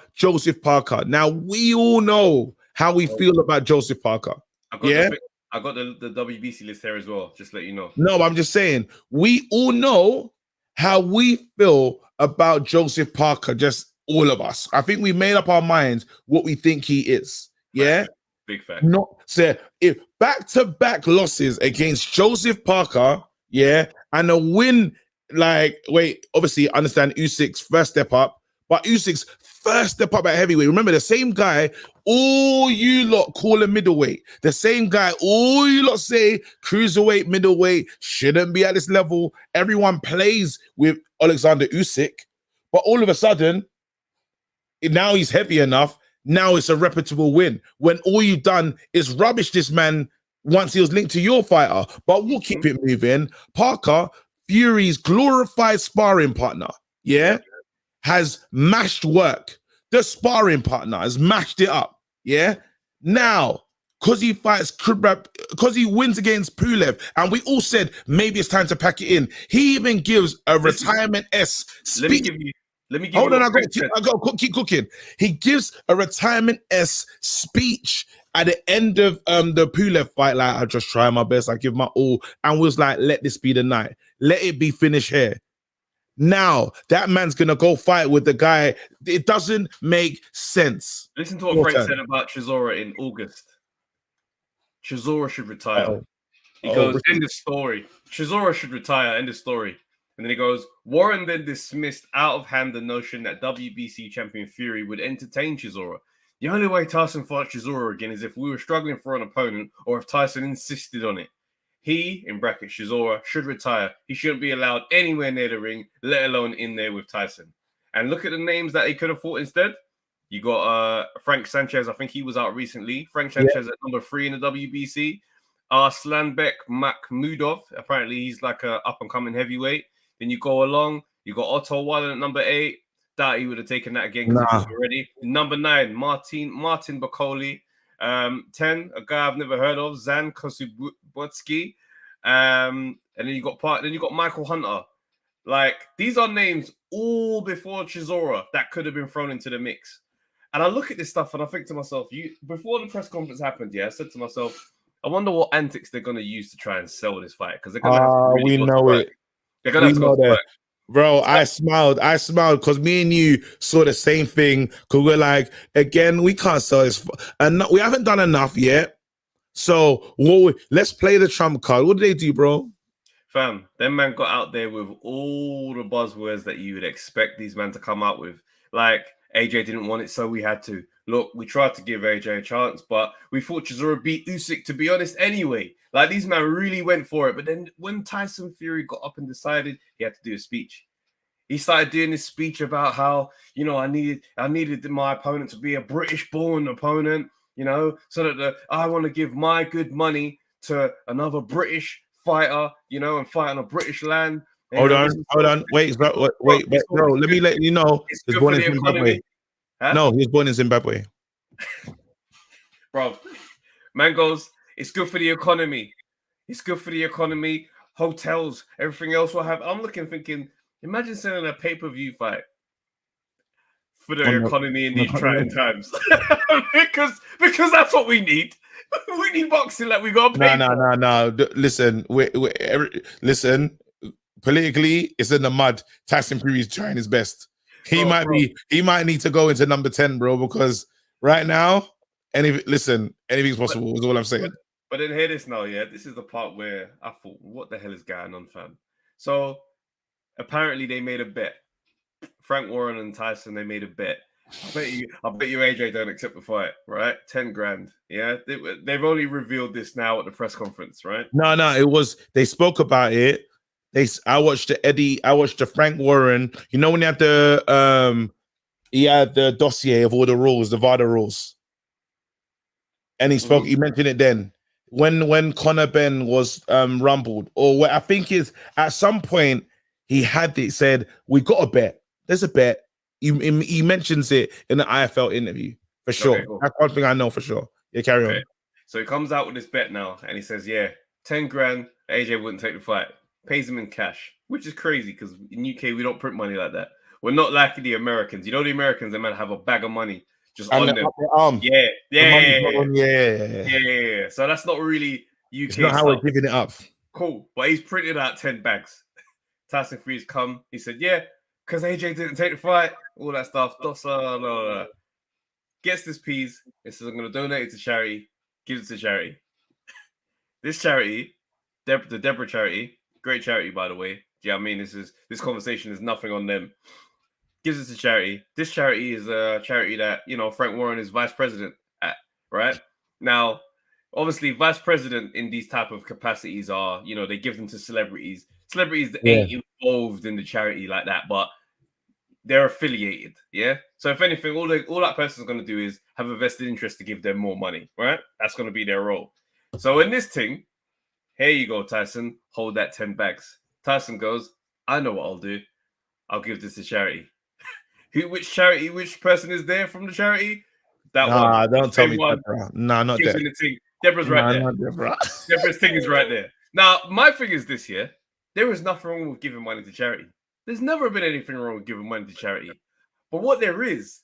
Now, we all know how we feel about Joseph Parker. I got the WBC list here as well, just to let you know. No, I'm just saying, we all know how we feel about Joseph Parker, just all of us. I think we made up our minds what we think he is. Yeah? Big fact. Not say if back-to-back losses against Joseph Parker, yeah, and a win, obviously understand Usyk's first step up, but Usyk's first step up at heavyweight. Remember, the same guy, all you lot call a middleweight. The same guy, all you lot say cruiserweight, middleweight, shouldn't be at this level. Everyone plays with Alexander Usyk, but all of a sudden, now he's heavy enough. Now it's a reputable win. When all you've done is rubbish this man once he was linked to your fighter. But we'll keep it moving. Parker, Fury's glorified sparring partner, yeah, has mashed work. The sparring partner has mashed it up, yeah? Now, because he fights Kubrat, because he wins against Pulev, and we all said maybe it's time to pack it in. He even gives a retirement-esque speech. Let me give Hold on, I got to keep cooking. He gives a retirement-esque speech at the end of the Pulev fight, like, I just try my best, I give my all, and was like, let this be the night. Let it be finished here. Now, that man's going to go fight with the guy. It doesn't make sense. Listen to what Frank said about Chisora in August. Chisora should retire. He goes, end of story. Chisora should retire, end of story. And then he goes, Warren then dismissed out of hand the notion that WBC champion Fury would entertain Chisora. The only way Tyson fought Chisora again is if we were struggling for an opponent or if Tyson insisted on it. He, in brackets, Chisora, should retire. He shouldn't be allowed anywhere near the ring, let alone in there with Tyson. And look at the names that he could have fought instead. You got Frank Sanchez. I think he was out recently. Frank Sanchez at number 3 in the WBC. Slanbek Makhmudov. Apparently, he's like a up-and-coming heavyweight. Then you go along, you got Otto Wallen at number 8. Doubt he would have taken that again because he was already. Number 9, Martin Bacoli. 10, a guy I've never heard of, Zan Kosubutsky. And then you got Michael Hunter. Like, these are names all before Chisora that could have been thrown into the mix. And I look at this stuff and I think to myself, before the press conference happened, I said to myself, I wonder what antics they're going to use to try and sell this fight, because they're going to have to really we go know to work. it. They're going to have to go to work. Bro, I smiled because me and you saw the same thing, because we're like, again, we can't sell this. And we haven't done enough yet. So let's play the trump card. What did they do, bro? Fam, them man got out there with all the buzzwords that you would expect these men to come out with. Like, AJ didn't want it, so we had to. Look, we tried to give AJ a chance, but we thought Chisora beat Usyk, to be honest, anyway. Like, these men really went for it. But then when Tyson Fury got up and decided he had to do a speech, he started doing this speech about how, I needed my opponent to be a British-born opponent, so that I want to give my good money to another British fighter, and fight on a British land. Hold on. Wait, bro. Let me let you know. He was born in Zimbabwe. Huh? No, he was born in Zimbabwe. Bro, man goes, it's good for the economy. It's good for the economy. Hotels, everything else will have. I'm thinking, imagine selling a pay-per-view fight for the economy in these trying times. because that's what we need. We need boxing like we got to pay. No. Listen, listen. Politically, it's in the mud. Tyson Fury is trying his best. He might need to go into number 10, bro, because right now, anything's possible. Is all I'm saying. But then hear this now, this is the part where I thought, what the hell is going on, fam? So apparently they made a bet. Frank Warren and Tyson, they made a bet. I bet you AJ don't accept the fight, right? 10 grand. Yeah. They've only revealed this now at the press conference, right? No, they spoke about it. I watched the Frank Warren. You know when he had the dossier of all the rules, the VADA rules. And he mentioned it then. When Conor Ben was rumbled, or what I think is at some point he had it said, we got a bet. There's a bet. He mentions it in the IFL interview for sure. Okay, cool. That's one thing I know for sure. Yeah, carry on. So he comes out with this bet now, and he says, 10 grand, AJ wouldn't take the fight. Pays him in cash, which is crazy because in UK we don't print money like that. We're not like the Americans. The Americans, they might have a bag of money just on them. Yeah. So that's not really UK. It's not how we're giving it up. Cool, but he's printed out 10 bags. Tyson Fury's come. He said, because AJ didn't take the fight, all that stuff. Gets this piece. He says, I'm going to donate it to charity. Gives it to charity. This charity, the Deborah charity, great charity, by the way. Yeah, I mean, this conversation is nothing on them. Gives it to charity. This charity is a charity that, Frank Warren is vice president at, right? Now, obviously, vice president in these type of capacities are, they give them to celebrities. Celebrities that ain't involved in the charity like that, but they're affiliated, So if anything, all that person's going to do is have a vested interest to give them more money, right? That's going to be their role. So in this thing, here you go, Tyson. Hold that 10 bags. Tyson goes, I know what I'll do. I'll give this to charity. Which charity? Which person is there from the charity? That one. Don't tell me that, bro. No, not that. Deborah's right there. Deborah. Deborah's thing is right there. Now, my thing is this, there is nothing wrong with giving money to charity. There's never been anything wrong with giving money to charity. But what there is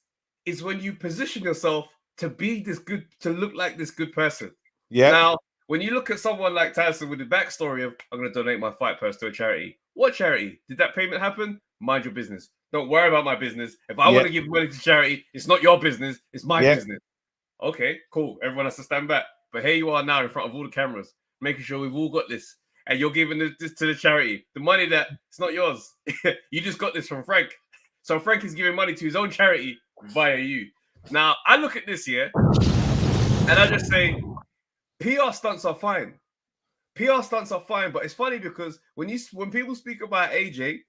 when you position yourself to be this good, to look like this good person. Yeah. Now, when you look at someone like Tyson with the backstory of, I'm going to donate my fight purse to a charity. What charity? Did that payment happen? Mind your business. Don't worry about my business. If I want to give money to charity, it's not your business. It's my business. Okay, cool. Everyone has to stand back. But here you are now in front of all the cameras, making sure we've all got this. And you're giving this to the charity. The money that it's not yours. You just got this from Frank. So Frank is giving money to his own charity via you. Now, I look at this here, and I just say, PR stunts are fine. PR stunts are fine, but it's funny because when people speak about AJ,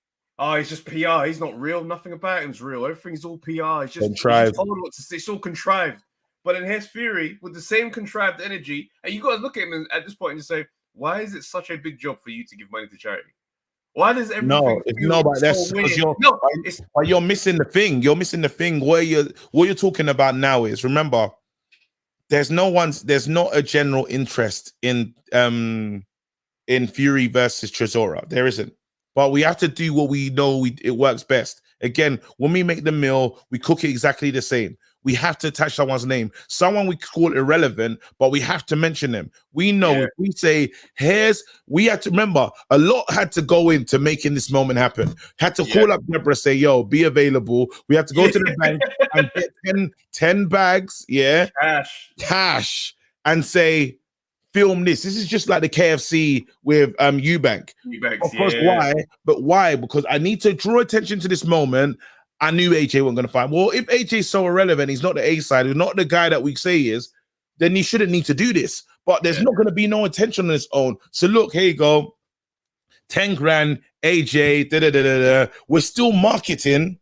he's just PR. He's not real. Nothing about him's real. Everything's all PR. It's just contrived. It's all contrived. But then here's Fury with the same contrived energy, and you got to look at him at this point and just say, why is it such a big job for you to give money to charity? Why does everything? But that's because you're missing the thing. You're missing the thing. What you're talking about now is, remember, there's not a general interest in Fury versus Chisora. There isn't. But we have to do what we know it works best. Again, when we make the meal, we cook it exactly the same. we have to attach someone's name. Someone we call irrelevant, but we have to mention them. We know if we say, we had to remember, a lot had to go into making this moment happen. Had to call up Deborah, say, yo, be available. We had to go to the bank and get 10 bags, cash, and say, film this. This is just like the KFC with Eubank. Of course, why? But why? Because I need to draw attention to this moment. I knew AJ wasn't going to find. Well, if AJ's so irrelevant, he's not the A side, he's not the guy that we say he is, then he shouldn't need to do this. But there's not going to be no attention on his own. So look, here you go. 10 grand, AJ, We're still marketing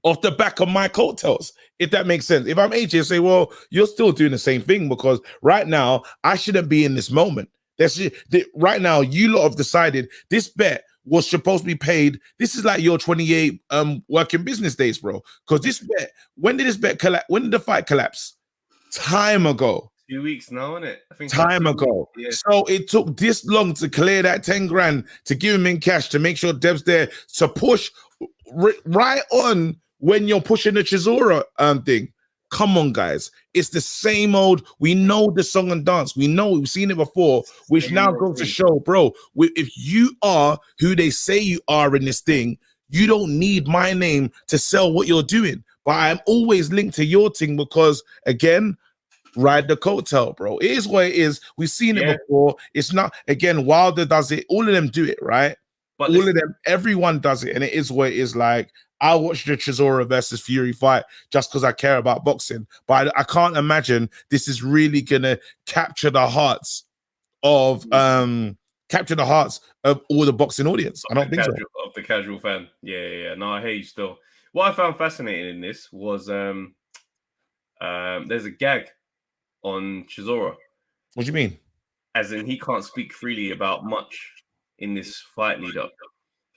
off the back of my coattails, if that makes sense. If I'm AJ, I say, well, you're still doing the same thing because right now I shouldn't be in this moment. Right now, you lot have decided this bet was supposed to be paid. This is like your 28 working business days, bro. Because this bet, when did this bet collapse? When did the fight collapse? Time ago. 2 weeks now, isn't it? I think time ago. Yeah. So it took this long to clear that 10 grand to give him in cash to make sure Deb's there to push right on when you're pushing the Chisora thing. Come on, guys. It's the same old. We know the song and dance. We know we've seen it before, which now goes to show, bro, if you are who they say you are in this thing, you don't need my name to sell what you're doing. But I'm always linked to your thing because, again, ride the coattail, bro. It is what it is. We've seen it before. It's not, again, Wilder does it. All of them do it, right? But all of them, everyone does it. And it is what it is. Like, I watched the Chisora versus Fury fight just because I care about boxing. But I can't imagine this is really going to capture the hearts of all the boxing audience. I don't think so. Of the casual fan. Yeah. No, I hear you still. What I found fascinating in this was there's a gag on Chisora. What do you mean? As in, he can't speak freely about much in this fight lead up.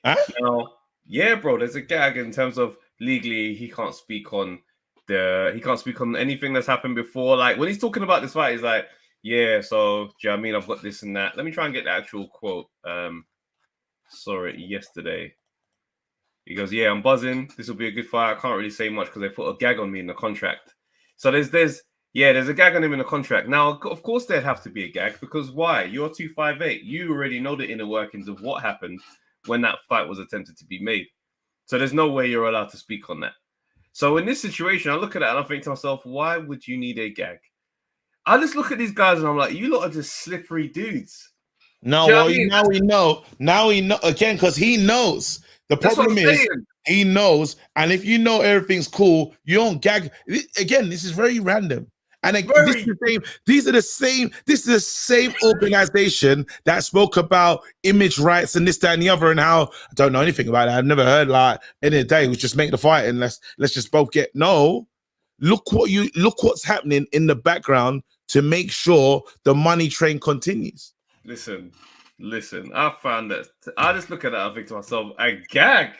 Huh? Now, yeah, bro, there's a gag in terms of legally he can't speak on anything that's happened before. Like when he's talking about this fight, he's like, yeah, so do you know what I mean? I've got this and that. Let me try and get the actual quote. Saw it yesterday. He goes, yeah, I'm buzzing. This will be a good fight. I can't really say much because they put a gag on me in the contract. So there's a gag on him in the contract. Now, of course, there'd have to be a gag because why? You're 258. You already know the inner workings of what happened when that fight was attempted to be made. So there's no way you're allowed to speak on that. So in this situation, I look at that and I think to myself, why would you need a gag? I just look at these guys and I'm like, you lot are just slippery dudes. No, well, now we know. Now we know again because he knows. The problem is he knows, and if you know everything's cool, you don't gag. Again, this is very random. And this is the same organization that spoke about image rights and this, that, and the other, and how I don't know anything about it. I've never heard like end of the day, we just make the fight and let's just both get look what's happening in the background to make sure the money train continues. Listen, I found that I just look at that, I think to myself, a gag.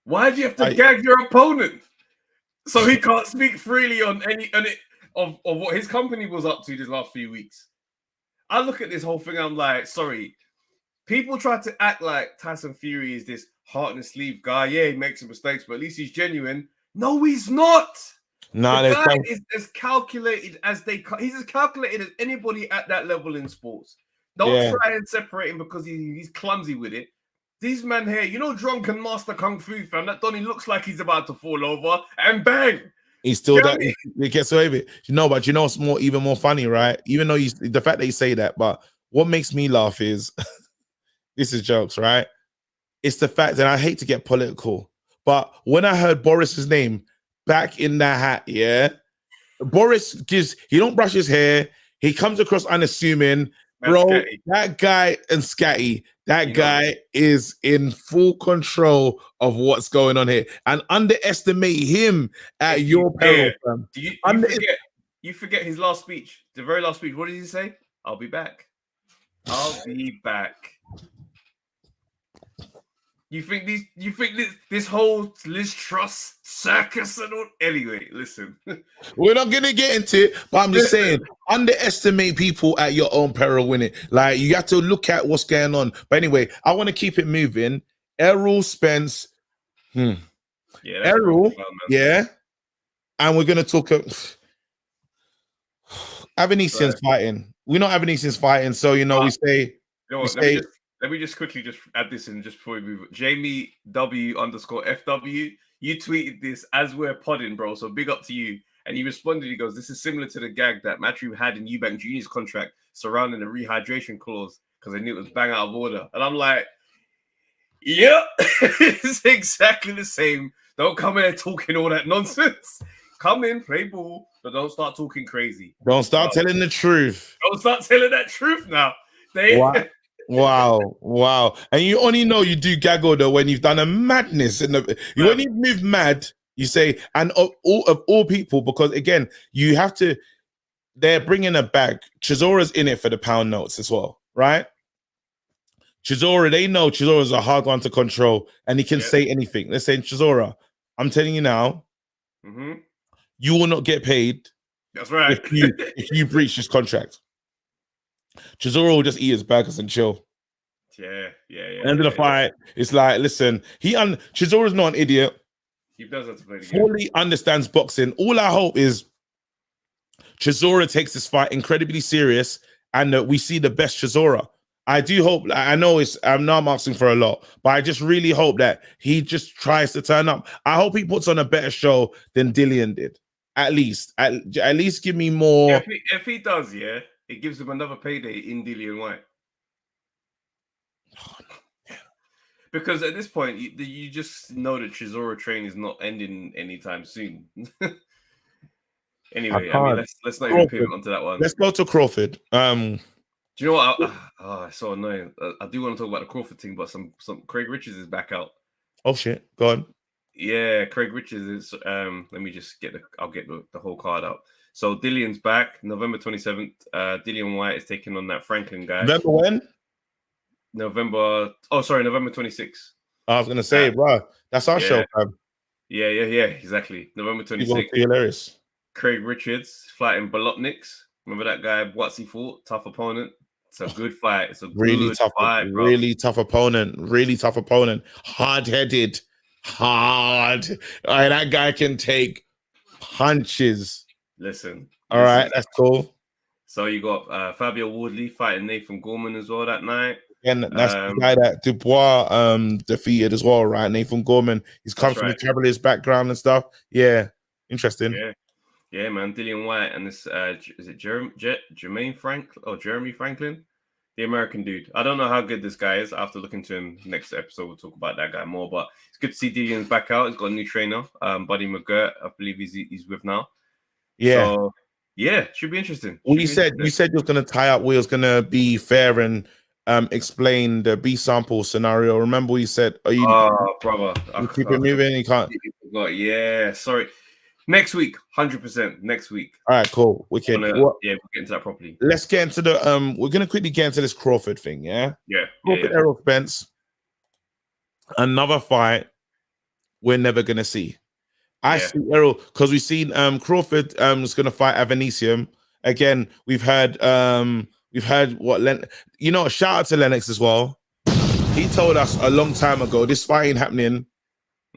Why do you have to gag your opponent? So he can't speak freely on of what his company was up to these last few weeks. I look at this whole thing, I'm like, sorry. People try to act like Tyson Fury is this heart in the sleeve guy. Yeah, he makes some mistakes, but at least he's genuine. No, he's not. No, the guy is as calculated as he's as calculated as anybody at that level in sports. Don't try and separate him because he's clumsy with it. These men here, drunken master kung fu fam, that Donnie looks like he's about to fall over and bang. He's still he gets away with it. But what's even more funny, right? Even though the fact that you say that, but what makes me laugh is this is jokes, right? It's the fact that I hate to get political, but when I heard Boris's name back in that hat, Boris he don't brush his hair, he comes across unassuming. Bro, that guy and Scatty, guy is in full control of what's going on here. And underestimate him at your peril. You forget his last speech, the very last speech. What did he say? I'll be back. I'll be back. You think this whole Liz Truss circus and all? Anyway, listen. We're not gonna get into it, but I'm just saying, underestimate people at your own peril, winning. Like you have to look at what's going on. But anyway, I want to keep it moving. Errol Spence. Errol, and we're gonna talk. Avanesian's fighting. We know Avanesian's fighting, so we say. You know what, let me just quickly just add this in just before we move. Jamie W_FW. You tweeted this as we're podding, bro. So big up to you. And he responded. He goes, "This is similar to the gag that Matthew had in Eubank Jr.'s contract surrounding the rehydration clause because I knew it was bang out of order." And I'm like, "Yeah, it's exactly the same. Don't come here talking all that nonsense. Come in, play ball, but don't start talking crazy. Don't start telling the truth. Don't start telling that truth now." Wow. And you only know you do gag order when you've done a madness. When you move mad, you say, and of all people, because again, you have to, they're bringing a bag. Chisora's in it for the pound notes as well, right? Chisora, they know Chisora's a hard one to control and he can say anything. They're saying, Chisora, I'm telling you now, you will not get paid. That's right. If you breach this contract. Chisora will just eat his burgers and chill. Yeah. End of the fight, it's like, listen, Chisora's not an idiot. He does have to play the game. Fully understands boxing. All I hope is Chisora takes this fight incredibly serious and that we see the best Chisora. I do hope, I know I'm asking for a lot, but I just really hope that he just tries to turn up. I hope he puts on a better show than Dillian did. At least give me more. If he does, it gives him another payday in Dillian White. Because at this point, you just know that Chisora train is not ending anytime soon. Anyway, let's not even pivot onto that one. Let's go to Crawford. Do you know what? It's so annoying. I do want to talk about the Crawford thing, but some Craig Richards is back out. Oh shit, go on. Yeah, Craig Richards is. Let me just I'll get the whole card out. So Dillian's back November 27th. Dillian White is taking on that Franklin guy. Remember when? November 26th. I was gonna say, bro, that's our show, man. Yeah, exactly. November 26th. Hilarious. Craig Richards fighting Bolotniks. Remember that guy? What's he fought? Tough opponent. It's a good fight. It's a really good tough fight, bro. Really tough opponent. Hard-headed. Hard. All right, that guy can take punches. Listen. All right, that's cool. So you got Fabio Wardley fighting Nathan Gorman as well that night. And that's the guy that Dubois defeated as well, right? Nathan Gorman. He's come from the Cavaliers background and stuff. Yeah, interesting. Yeah, man. Dillian White and this is it Jeremy Franklin, the American dude. I don't know how good this guy is. After looking to him next episode, we'll talk about that guy more. But it's good to see Dillian's back out. He's got a new trainer, Buddy McGirt. I believe he's with now. Yeah. So, should be interesting. You said you're going to tie up. We was going to be fair and explain the B sample scenario. Remember, we said, brother, you keep it moving. You can't. Yeah, sorry. Next week, 100%. Next week. All right, cool. We can. We'll get into that properly. Let's get into the. We're gonna quickly get into this Crawford thing. Yeah. Crawford, Errol Spence. Another fight we're never gonna see. I see Errol because we've seen Crawford is gonna fight Avanesian again. We've heard what shout out to Lennox as well. He told us a long time ago this fight ain't happening.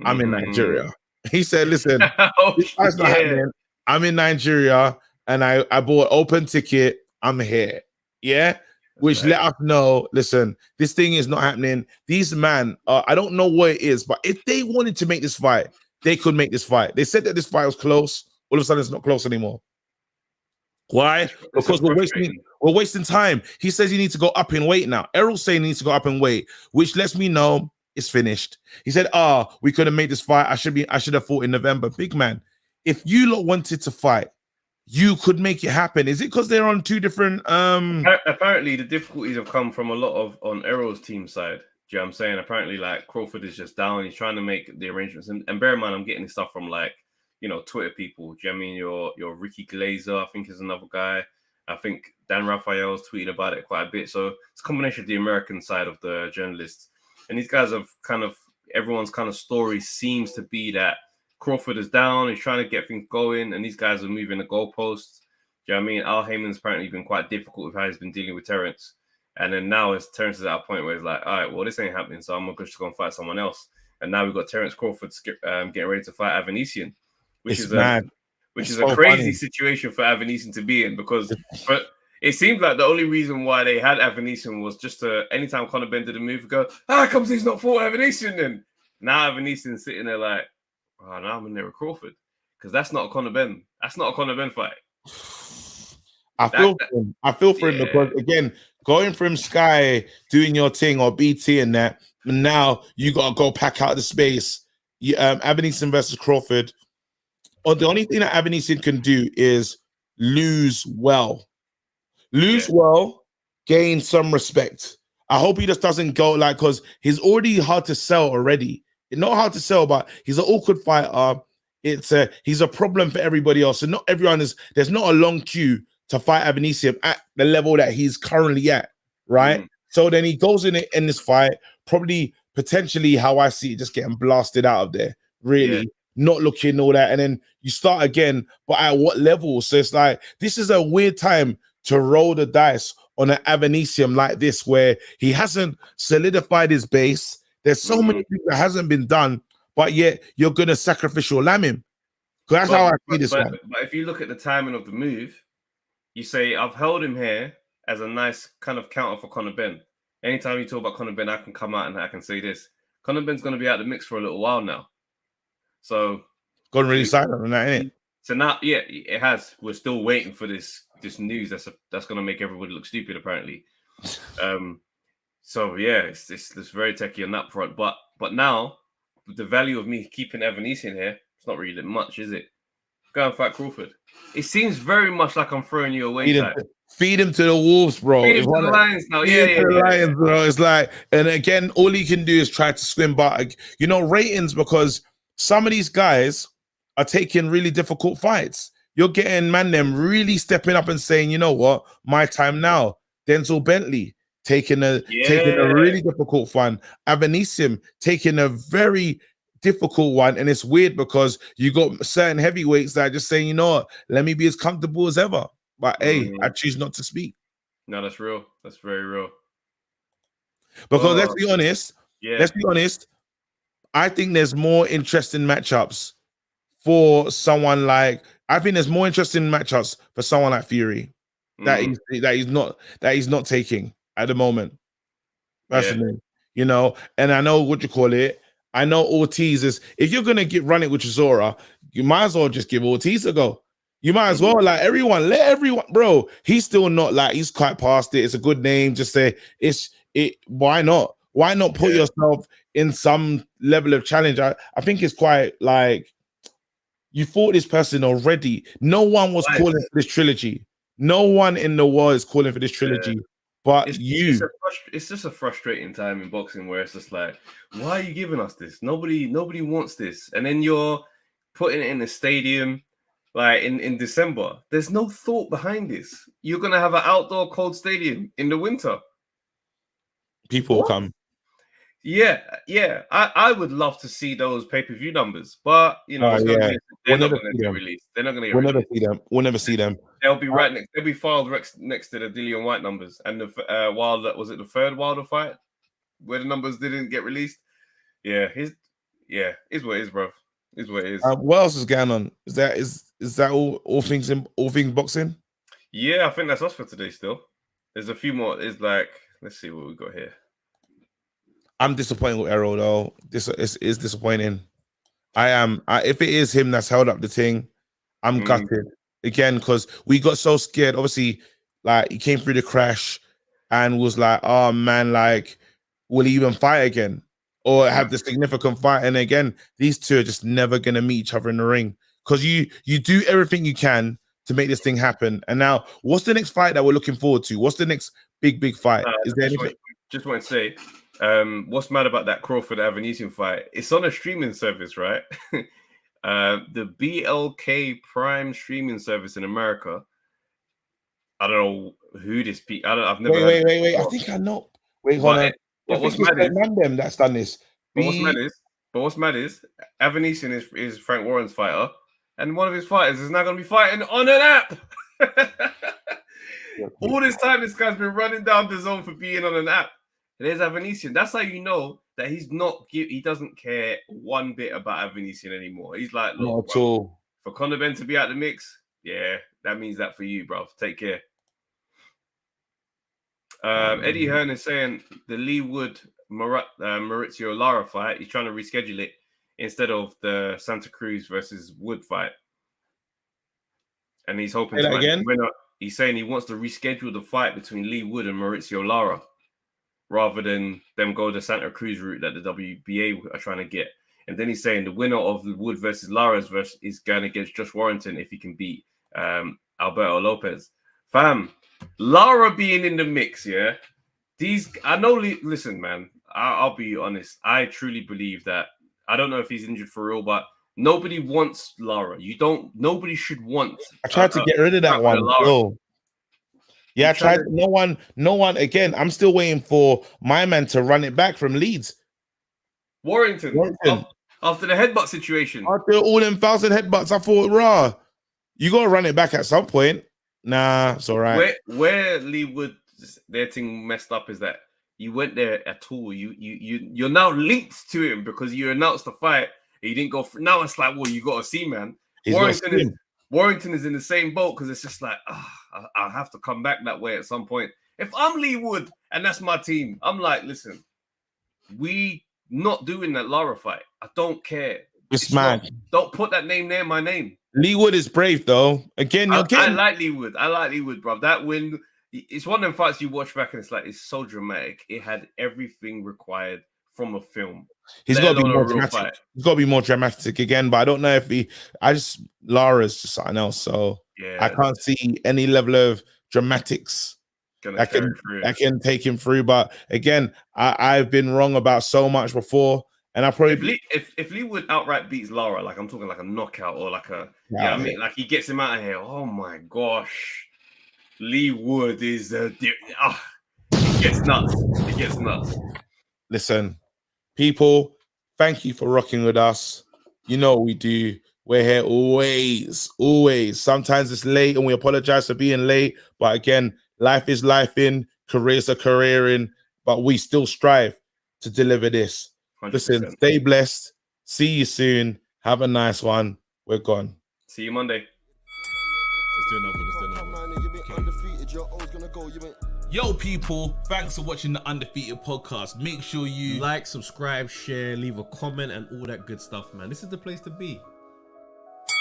I'm in Nigeria. He said, listen, this fight's not happening. I'm in Nigeria and I bought open ticket. I'm here. Yeah. Which let us know, listen, this thing is not happening. These man, I don't know what it is, but if they wanted to make this fight, they could make this fight. They said that this fight was close. All of a sudden, it's not close anymore. Why? Because we're wasting time. He says you need to go up in weight now. Errol's saying he needs to go up in weight, which lets me know it's finished. He said, we couldn't make this fight. I should have fought in November. Big man, if you lot wanted to fight, you could make it happen. Is it because they're on two different apparently the difficulties have come from a lot on Errol's team side. Do you know what I'm saying? Apparently, like, Crawford is just down. He's trying to make the arrangements. And bear in mind, I'm getting this stuff from, like, Twitter people. Do you know what I mean? Your Ricky Glazer, I think, is another guy. I think Dan Raphael's tweeted about it quite a bit. So it's a combination of the American side of the journalists. And these guys have everyone's kind of story seems to be that Crawford is down. He's trying to get things going. And these guys are moving the goalposts. Do you know what I mean? Al Heyman's apparently been quite difficult with how he's been dealing with Terrence. And then now Terrence is at a point where he's like, all right, well, this ain't happening. So I'm going to just go and fight someone else. And now we've got Terrence Crawford getting ready to fight Avanesian. Which is mad. which It's is a so crazy funny. situation for Avanesian to be in, because it seems like the only reason why they had Avanesian was just to, anytime Conor Benn did a move, go, how comes he's not for Avanesian then? Now Avanesian's sitting there like, oh, now I'm in there with Crawford. Because that's not a Conor Benn. That's not a Conor Benn fight. I feel for him because, again, going from Sky, doing your thing, or BT and that, and now you got to go pack out the space. Avanesian versus Crawford. Or the only thing that Avanesian can do is lose well. Gain some respect. I hope he just doesn't go like, because he's already hard to sell already. Not hard to sell, but he's an awkward fighter. He's a problem for everybody else. And not everyone is, there's not a long queue to fight Avanesian at the level that he's currently at, right? So then he goes in this fight, probably potentially how I see it, just getting blasted out of there, really. Not looking all that, and then you start again, but at what level? So it's like, this is a weird time to roll the dice on an Avanesian like this, where he hasn't solidified his base. There's so many things that hasn't been done, but yet you're gonna sacrificial lamb him. That's how I see this one. But if you look at the timing of the move, you say, I've held him here as a nice kind of counter for Conor Benn. Anytime you talk about Conor Benn, I can come out and I can say this. Conor Benn's going to be out of the mix for a little while now. So, gone really silent on that, ain't it? So now, yeah, it has. We're still waiting for this news that's going to make everybody look stupid, apparently. So yeah, it's very techie on that front. But now, the value of me keeping Avanesian here, it's not really much, is it? Go and fight Crawford. It seems very much like I'm throwing you away. Feed him to the wolves, bro. Feed him to the lions now. Lions, bro. It's like, and again, all he can do is try to swim by, ratings, because some of these guys are taking really difficult fights. You're getting them really stepping up and saying, you know what, my time now. Denzel Bentley taking a really difficult one. Avanesian taking a very difficult one, and it's weird because you got certain heavyweights that are just saying, you know what, let me be as comfortable as ever. But hey, I choose not to speak. No, that's real. That's very real. Because let's be honest. I think there's more interesting matchups for someone like. I think there's more interesting matchups for someone like Fury that he's not taking at the moment. Personally, and I know what you call it. I know Ortiz is. If you're gonna run it with Chisora, you might as well just give Ortiz a go. You might as well let everyone, bro. He's still not he's quite past it. It's a good name. Just say it. Why not? Why not put yourself in some level of challenge? I think it's quite you fought this person already. No one was calling for this trilogy. No one in the world is calling for this trilogy. But it's just a frustrating time in boxing where it's just like, why are you giving us this? Nobody wants this. And then you're putting it in the stadium. Like in December, there's no thought behind this. You're gonna have an outdoor cold stadium in the winter. People will come. Yeah. I would love to see those pay-per-view numbers, but they're not gonna get released. They're not gonna get released. We'll never see them. They'll be they'll be filed next to the Dillian White numbers and the Wilder. Was it the third Wilder fight where the numbers didn't get released? Is what it is, bro. Is what it is. What else is going on? Is that all things boxing? Yeah, I think that's us for today. Still, there's a few more. It's let's see what we got here. I'm disappointed with Errol though. This is disappointing. I am. If it is him that's held up the thing, I'm gutted again because we got so scared. Obviously, he came through the crash and was like, "Oh man, will he even fight again?" Or have the significant fight. And again, these two are just never going to meet each other in the ring because you do everything you can to make this thing happen. And now, what's the next fight that we're looking forward to? What's the next big fight? Is there anything? Just want to say, what's mad about that Crawford Avanesian fight? It's on a streaming service, right? The BLK Prime streaming service in America. I don't know who this. I've never. Wait. I think I know. Wait, hold on. But what's mad is them that's done this. But what's mad is Avanesian is Frank Warren's fighter, and one of his fighters is now going to be fighting on an app. All this time, this guy's been running down the zone for being on an app. There's Avanesian. That's how you know that he's not. He doesn't care one bit about Avanesian anymore. He's like, look, not at all. For Conor Benn to be out the mix, yeah, that means that for you, bro. Take care. Eddie Hearn is saying the Lee Wood Maurizio Lara fight, he's trying to reschedule it instead of the Santa Cruz versus Wood fight. And he's hoping to again. He's saying he wants to reschedule the fight between Lee Wood and Maurizio Lara rather than them go the Santa Cruz route that the WBA are trying to get. And then he's saying the winner of the Wood versus Lara's is going against Josh Warrington if he can beat Alberto Lopez. Fam, Lara being in the mix, yeah. I know. Listen, man. I'll be honest. I truly believe that. I don't know if he's injured for real, but nobody wants Lara. Nobody should want. I tried to get rid of that one. Yeah, I tried. No one. Again, I'm still waiting for my man to run it back from Leeds. Warrington. After the headbutt situation. After all them 1,000 headbutts, I thought, rah, you got to run it back at some point. Nah, it's all right. Where Lee Wood, their thing messed up is that you went there at all. You're now linked to him because you announced the fight. He didn't go for. Now it's like, well, you got to see, man. Warrington is in the same boat because it's just like, I'll have to come back that way at some point. If I'm Lee Wood and that's my team, I'm like, listen, we not doing that Lara fight. I don't care. It's mad. Don't put that name near my name. Lee Wood is brave though. Again, I like Lee Wood. I like Lee Wood, bro. That win, it's one of them fights you watch back and it's like, it's so dramatic. It had everything required from a film. He's got to be more dramatic. He's got to be more dramatic again, but I don't know if Lara's just something else. So yeah, I can't see any level of dramatics that can take him through. But again, I've been wrong about so much before. And I probably if Lee Wood outright beats Lara, like I'm talking like a knockout or like I mean, like he gets him out of here. Oh my gosh, Lee Wood is it gets nuts. It gets nuts. Listen, people, thank you for rocking with us. You know what we do. We're here always. Sometimes it's late, and we apologize for being late. But again, life is life in, careers are careering, but we still strive to deliver this. 100%. Listen, stay blessed. See you soon. Have a nice one. We're gone. See you Monday. Let's do another one. Yo, people, thanks for watching the Undefeated podcast. Make sure you like, subscribe, share, leave a comment, and all that good stuff, man. This is the place to be.